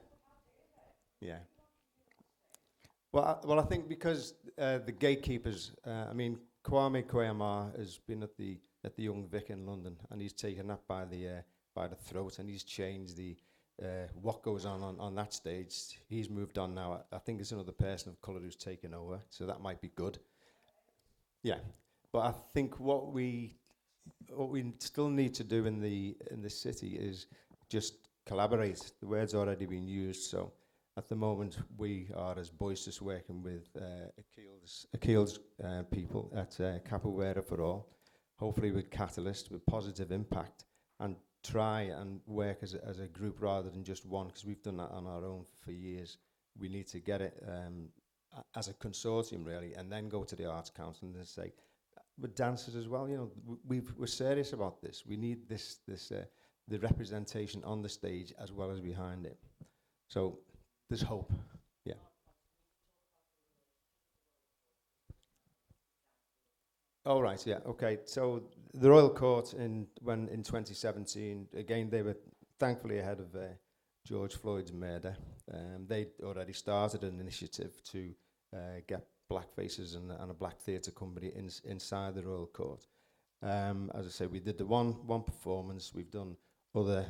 Well, I think because the gatekeepers, I mean, Kwame Kwei-Armah has been at the Young Vic in London, and he's taken that by the throat, and he's changed what goes on that stage. He's moved on now. I think it's another person of colour who's taken over, so that might be good. Yeah, but I think what we still need to do in the city is just collaborate. The word's already been used, so at the moment we are as Boisterous working with Akil's people at Capoeira for All, hopefully with Catalyst, with positive impact, and try and work as a group rather than just one, because we've done that on our own for years. We need to get it as a consortium, really, and then go to the Arts Council and say, with dancers as well, you know, we're serious about this. We need the representation on the stage as well as behind it. So there's hope. Yeah. Oh, right, yeah, okay. So the Royal Court in 2017, again, they were thankfully ahead of George Floyd's murder. They'd already started an initiative to get black faces and a black theatre company inside the Royal Court. As I say, we did the one performance. We've done other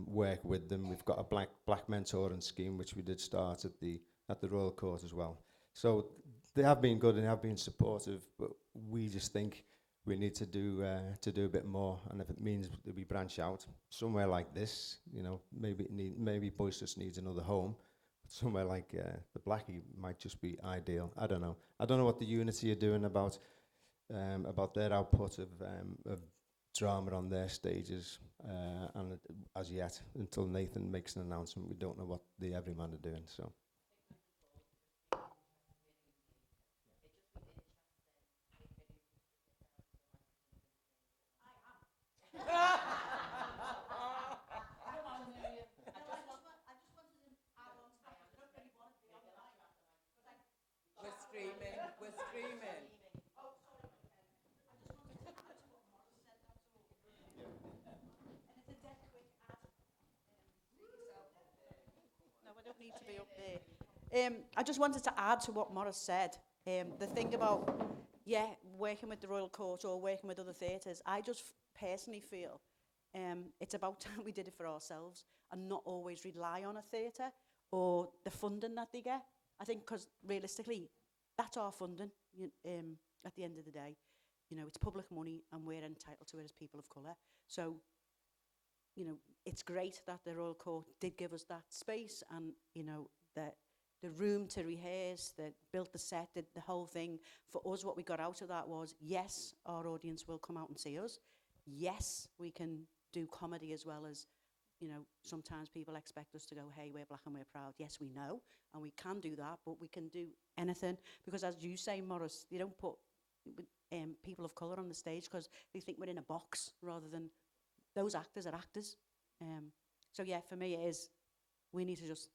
work with them. We've got a black mentoring scheme which we did start at the Royal Court as well. So they have been good and they have been supportive, but we just think we need to do a bit more. And if it means that we branch out somewhere like this, you know, maybe Boisterous needs another home. Somewhere like the Blackie might just be ideal. I don't know. I don't know what the Unity are doing about their output of drama on their stages. And as yet, until Nathan makes an announcement, we don't know what the Everyman are doing. So. We're screaming. No, I don't need to be up there. I just wanted to add to what Maurice said. The thing about, working with the Royal Court or working with other theatres, I just personally feel it's about time we did it for ourselves and not always rely on a theatre or the funding that they get. I think because realistically, that's our funding at the end of the day. You know, it's public money and we're entitled to it as people of colour. So, you know, it's great that the Royal Court did give us that space and, you know, the room to rehearse, that built the set, did the whole thing. For us, what we got out of that was, yes, our audience will come out and see us. Yes, we can do comedy as well as, you know, sometimes people expect us to go, hey, we're black and we're proud. Yes, we know, and we can do that, but we can do anything. Because as you say, Maurice, you don't put people of colour on the stage because they think we're in a box rather than those actors are actors. So yeah, for me it is, we need to just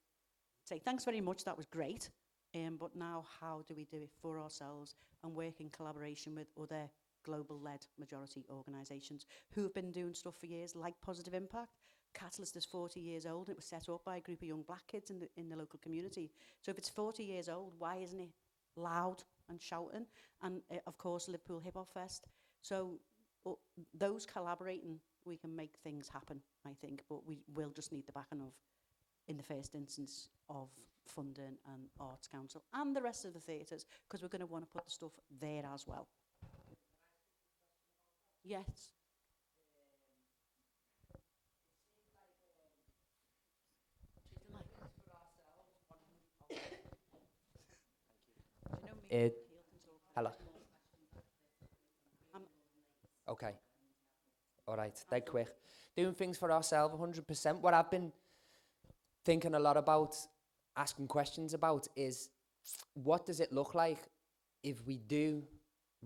say, thanks very much, that was great. But now how do we do it for ourselves and work in collaboration with other global-led majority organisations who have been doing stuff for years, like Positive Impact. Catalyst is 40 years old. It was set up by a group of young black kids in the local community. So if it's 40 years old, why isn't it loud and shouting? And of course, Liverpool Hip Hop Fest. So those collaborating, we can make things happen, I think. But we will just need the backing of, in the first instance, of funding and Arts Council and the rest of the theatres, because we're going to want to put the stuff there as well. Yes. Hello. Okay. All right, dead quick. Doing things for ourselves, 100%. What I've been thinking a lot about, asking questions about, is what does it look like if we do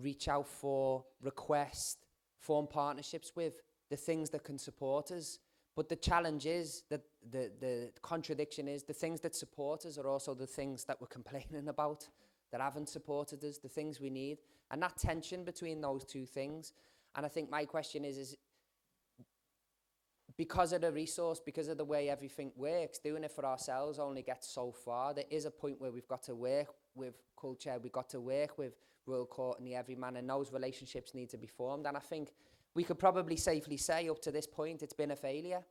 reach out for, request, form partnerships with the things that can support us? But the challenge is that the contradiction is the things that support us are also the things that we're complaining about, that haven't supported us, the things we need. And that tension between those two things. And I think my question is because of the resource, because of the way everything works, doing it for ourselves only gets so far. There is a point where we've got to work with culture, we've got to work with Royal Court and the Everyman, and those relationships need to be formed. And I think we could probably safely say up to this point it's been a failure.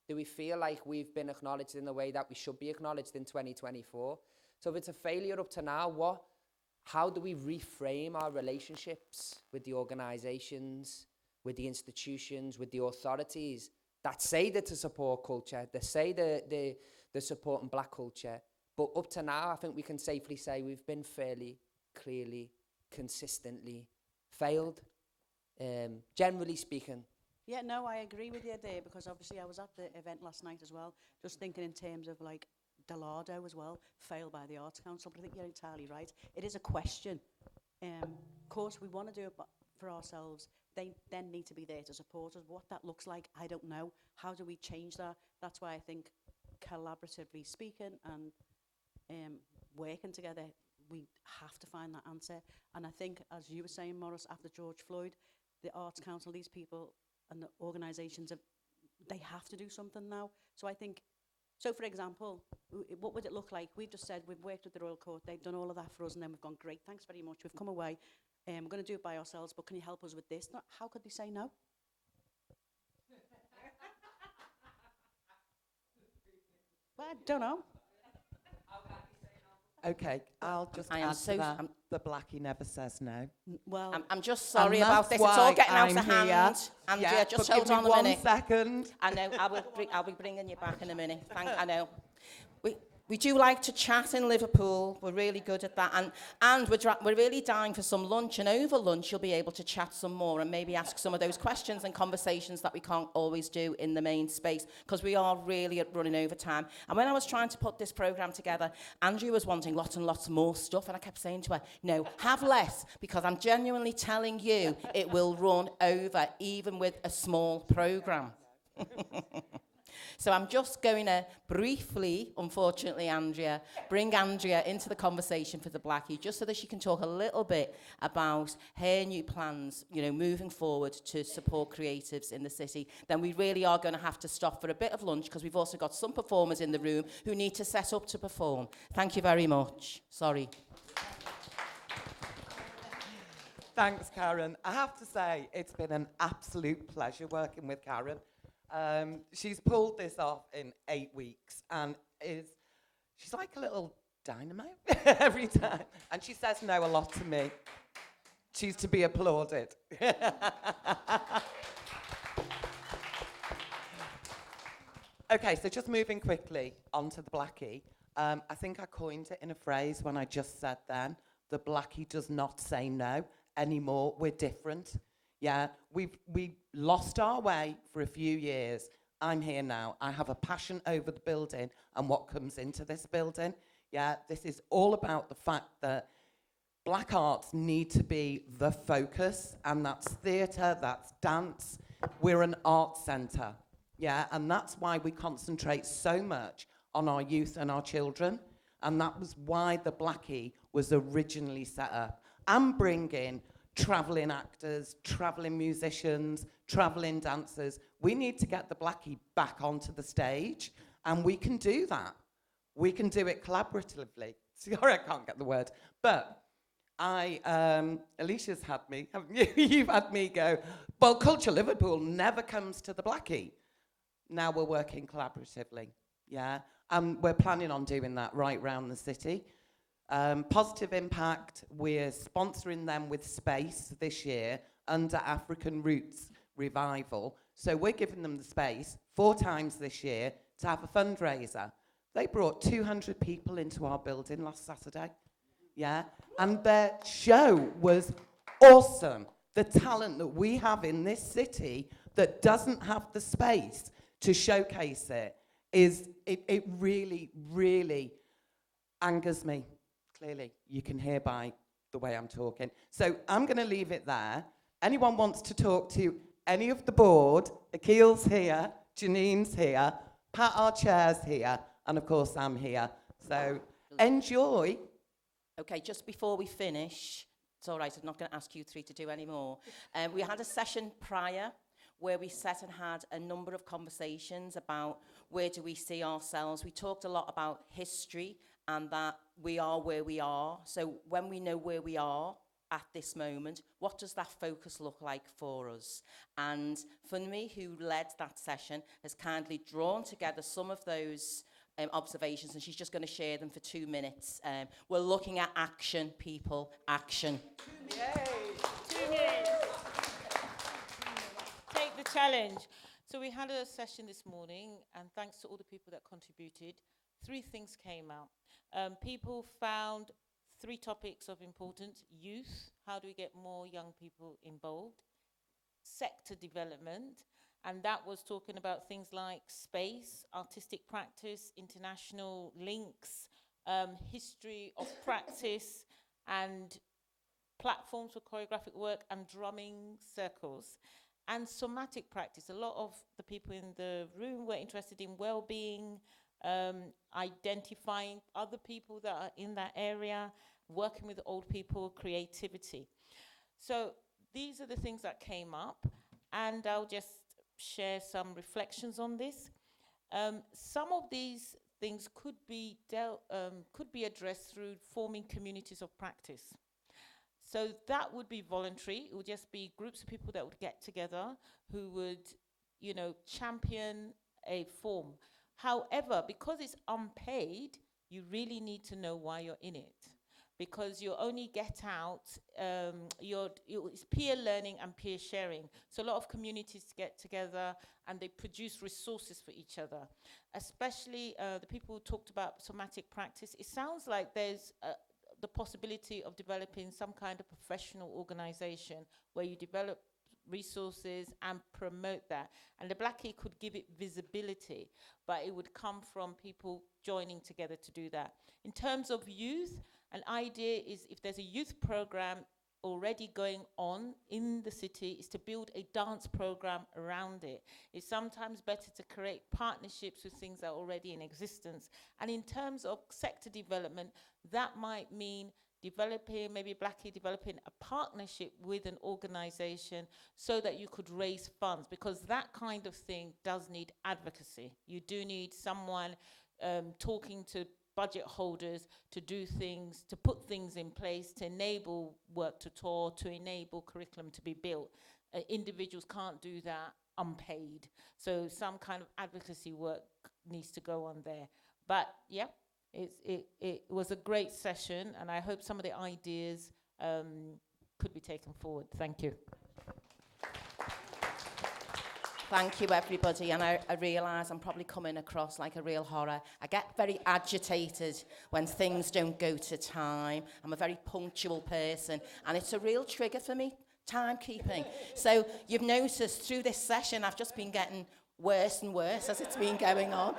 Do we feel like we've been acknowledged in the way that we should be acknowledged in 2024? So if it's a failure up to now, how do we reframe our relationships with the organisations, with the institutions, with the authorities that say they're to support culture, that say they're supporting black culture? But up to now, I think we can safely say we've been fairly, clearly, consistently failed, generally speaking. Yeah, no, I agree with you there, because obviously I was at the event last night as well, just thinking in terms of like Delardo as well, failed by the Arts Council, but I think you're entirely right. It is a question. Of course, we want to do it for ourselves. They then need to be there to support us. What that looks like, I don't know. How do we change that? That's why I think collaboratively speaking and working together, we have to find that answer. And I think, as you were saying, Maurice, after George Floyd, the Arts Council, these people and the organisations, they have to do something now. So I think, so for example, what would it look like? We've just said we've worked with the Royal Court, they've done all of that for us, and then we've gone, great, thanks very much, we've come away, we're going to do it by ourselves, but can you help us with this? Not, how could they say no? Well, I don't know. Okay, I'll just I am add so to that. I'm- The Blackie never says no. Well, I'm just sorry And about that's this. It's all why getting out I'm of here. hand. Andrea, Yeah, just but hold give on me a 1 minute. second. I know, I'll be bringing you back in a minute. I know. We do like to chat in Liverpool. We're really good at that. And we're really dying for some lunch. And over lunch, you'll be able to chat some more and maybe ask some of those questions and conversations that we can't always do in the main space, because we are really running over time. And when I was trying to put this programme together, Andrew was wanting lots and lots more stuff. And I kept saying to her, no, have less, because I'm genuinely telling you it will run over, even with a small programme. So I'm just going to briefly, unfortunately, Andrea, bring Andrea into the conversation for the Blackie, just so that she can talk a little bit about her new plans, you know, moving forward to support creatives in the city. Then we really are going to have to stop for a bit of lunch, because we've also got some performers in the room who need to set up to perform. Thank you very much. Sorry. Thanks, Karen. I have to say, it's been an absolute pleasure working with Karen. She's pulled this off in 8 weeks, and she's like a little dynamo every time. And she says no a lot to me. She's to be applauded. Okay, so just moving quickly onto the Blackie. I think I coined it in a phrase when I just said then, the Blackie does not say no anymore. We're different. Yeah, we lost our way for a few years. I'm here now. I have a passion over the building and what comes into this building. Yeah, this is all about the fact that black arts need to be the focus, and that's theatre, that's dance. We're an art centre. Yeah, and that's why we concentrate so much on our youth and our children. And that was why the Blackie was originally set up. And bringing travelling actors, travelling musicians, travelling dancers. We need to get the Blackie back onto the stage, and we can do that. We can do it collaboratively. Sorry, I can't get the word. But Alicia's had me, haven't you? You've had me go, well, Culture Liverpool never comes to the Blackie. Now we're working collaboratively, yeah? And we're planning on doing that right round the city. Positive Impact, we're sponsoring them with space this year under African Roots Revival. So we're giving them the space 4 times this year to have a fundraiser. They brought 200 people into our building last Saturday, yeah? And their show was awesome. the talent that we have in this city that doesn't have the space to showcase it it really, really angers me. Clearly, you can hear by the way I'm talking. So I'm going to leave it there. Anyone wants to talk to any of the board, Akil's here, Janine's here, Pat, our chair's here, and of course I'm here. So enjoy. Okay, just before we finish, it's all right, I'm not going to ask you three to do any more. We had a session prior where we sat and had a number of conversations about where do we see ourselves. We talked a lot about history and that we are where we are. So when we know where we are at this moment, what does that focus look like for us? And Funmi, who led that session, has kindly drawn together some of those observations, and she's just going to share them for 2 minutes. We're looking at action, people, action. Yay! 2 minutes. Take the challenge. So we had a session this morning, and thanks to all the people that contributed, 3 things came out. People found 3 topics of importance: youth, how do we get more young people involved, sector development, and that was talking about things like space, artistic practice, international links, history of practice, and platforms for choreographic work and drumming circles. And somatic practice. A lot of the people in the room were interested in well-being, identifying other people that are in that area, working with old people, creativity. So these are the things that came up, and I'll just share some reflections on this. Some of these things could be addressed through forming communities of practice. So that would be voluntary. It would just be groups of people that would get together who would, champion a form. However, because it's unpaid, you really need to know why you're in it. Because you only get out, it's peer learning and peer sharing. So a lot of communities get together and they produce resources for each other. Especially the people who talked about somatic practice. It sounds like there's the possibility of developing some kind of professional organization where you develop resources and promote that. And the Blackie could give it visibility, but it would come from people joining together to do that. In terms of youth, an idea is if there's a youth program already going on in the city, is to build a dance program around it. It's sometimes better to create partnerships with things that are already in existence. And in terms of sector development, that might mean maybe Blackie developing a partnership with an organization so that you could raise funds, because that kind of thing does need advocacy. You do need someone talking to budget holders to do things, to put things in place, to enable work to tour, to enable curriculum to be built. Individuals can't do that unpaid. So some kind of advocacy work needs to go on there. But yeah, it was a great session, and I hope some of the ideas could be taken forward. Thank you. Thank you, everybody. And I realise I'm probably coming across like a real horror. I get very agitated when things don't go to time. I'm a very punctual person, and it's a real trigger for me, timekeeping. So you've noticed through this session, I've just been getting worse and worse as it's been going on.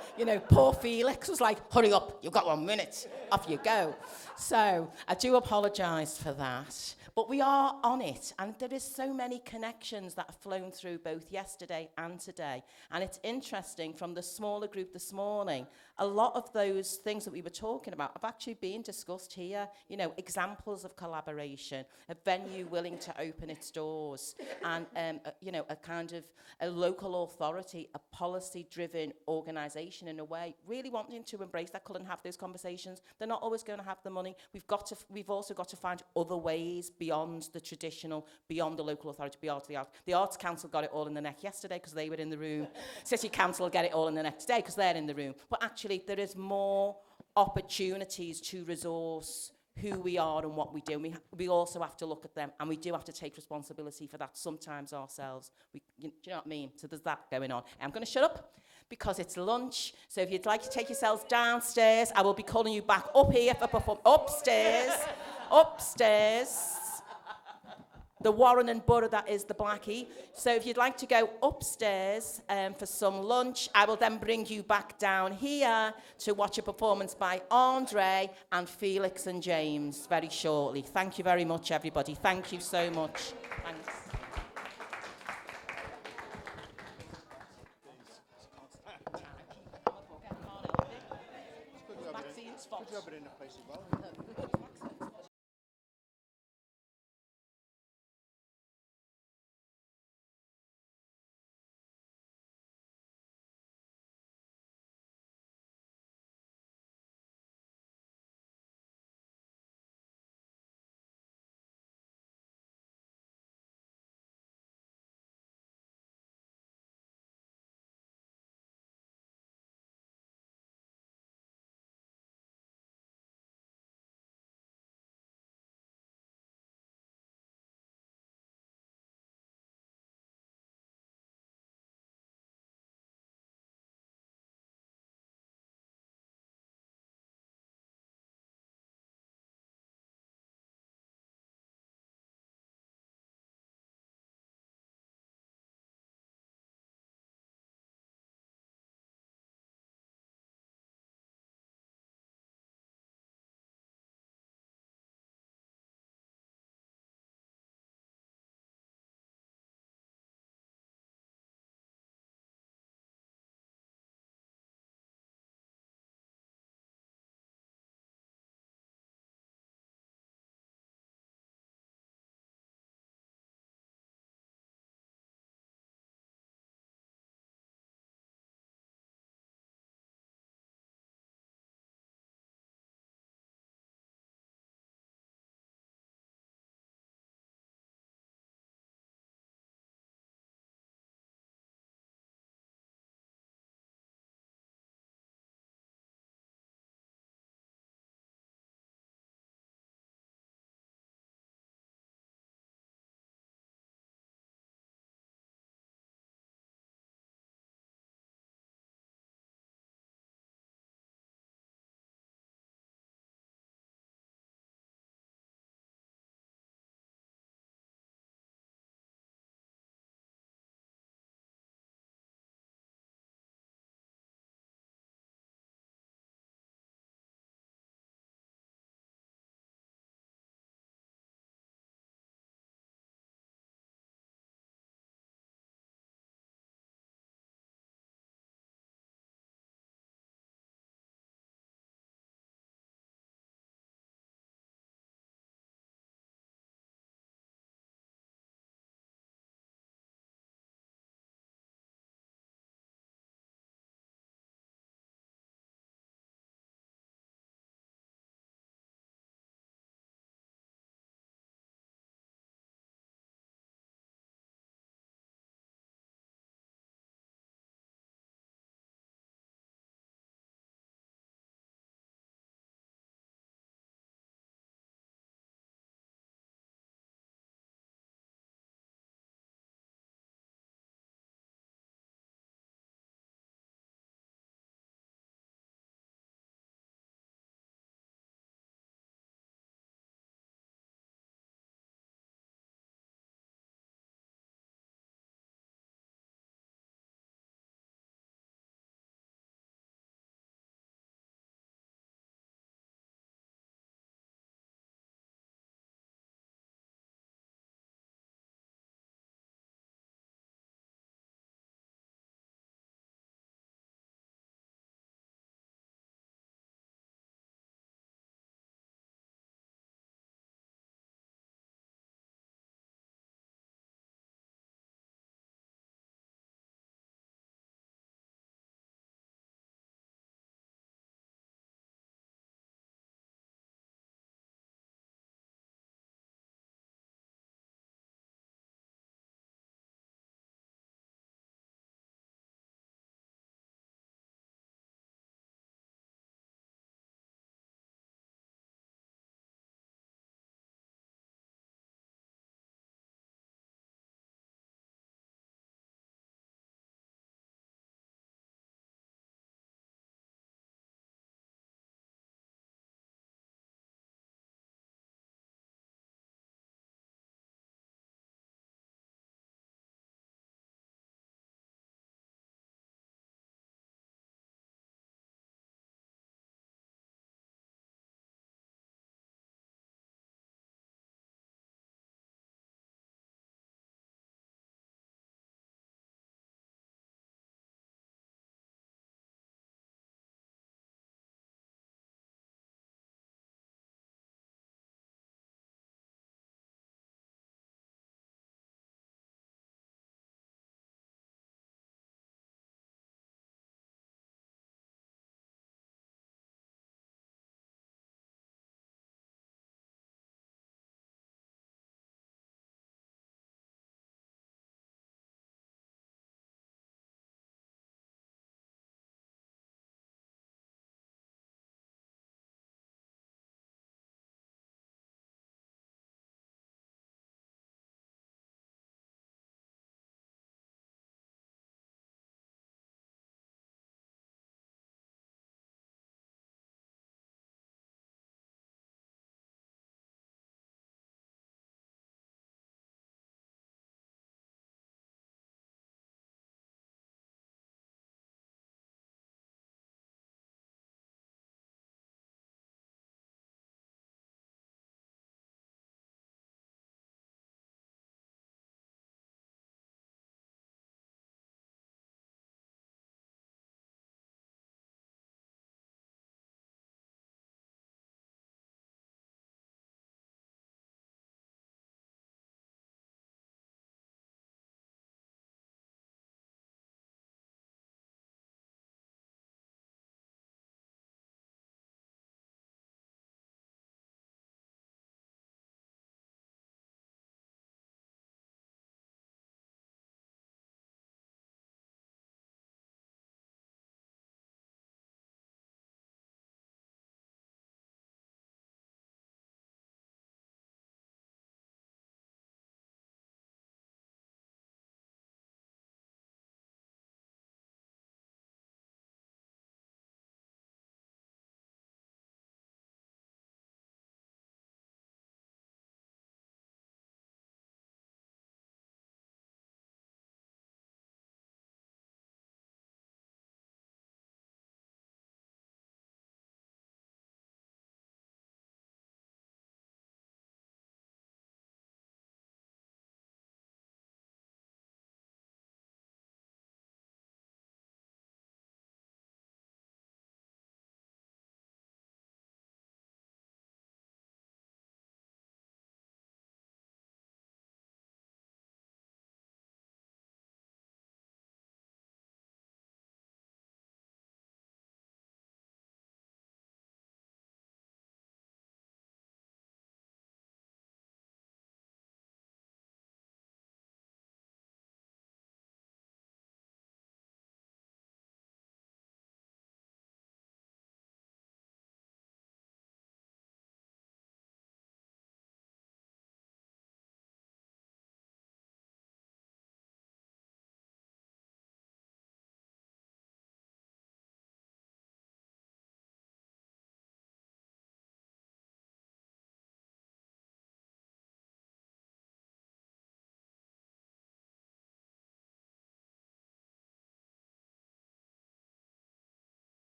Poor Felix was like, hurry up, you've got 1 minute, off you go. So I do apologise for that. But we are on it, and there is so many connections that have flown through both yesterday and today. And it's interesting, from the smaller group this morning, a lot of those things that we were talking about have actually been discussed here. Examples of collaboration, a venue willing to open its doors, and a kind of a local authority, a policy-driven organisation in a way, really wanting to embrace that colour and have those conversations. They're not always going to have the money. We've also got to find other ways beyond the traditional, beyond the local authority, beyond the art. The Arts Council got it all in the neck yesterday because they were in the room. City Council will get it all in the next day because they're in the room. But actually, there is more opportunities to resource who we are and what we do. And we also have to look at them, and we do have to take responsibility for that sometimes ourselves. Do you know what I mean? So there's that going on. I'm going to shut up because it's lunch. So if you'd like to take yourselves downstairs, I will be calling you back up here for upstairs. the Warren and Borough that is the Blackie. So if you'd like to go upstairs for some lunch, I will then bring you back down here to watch a performance by Andre and Felix and James very shortly. Thank you very much, everybody. Thank you so much. Thanks. Maxine's fault.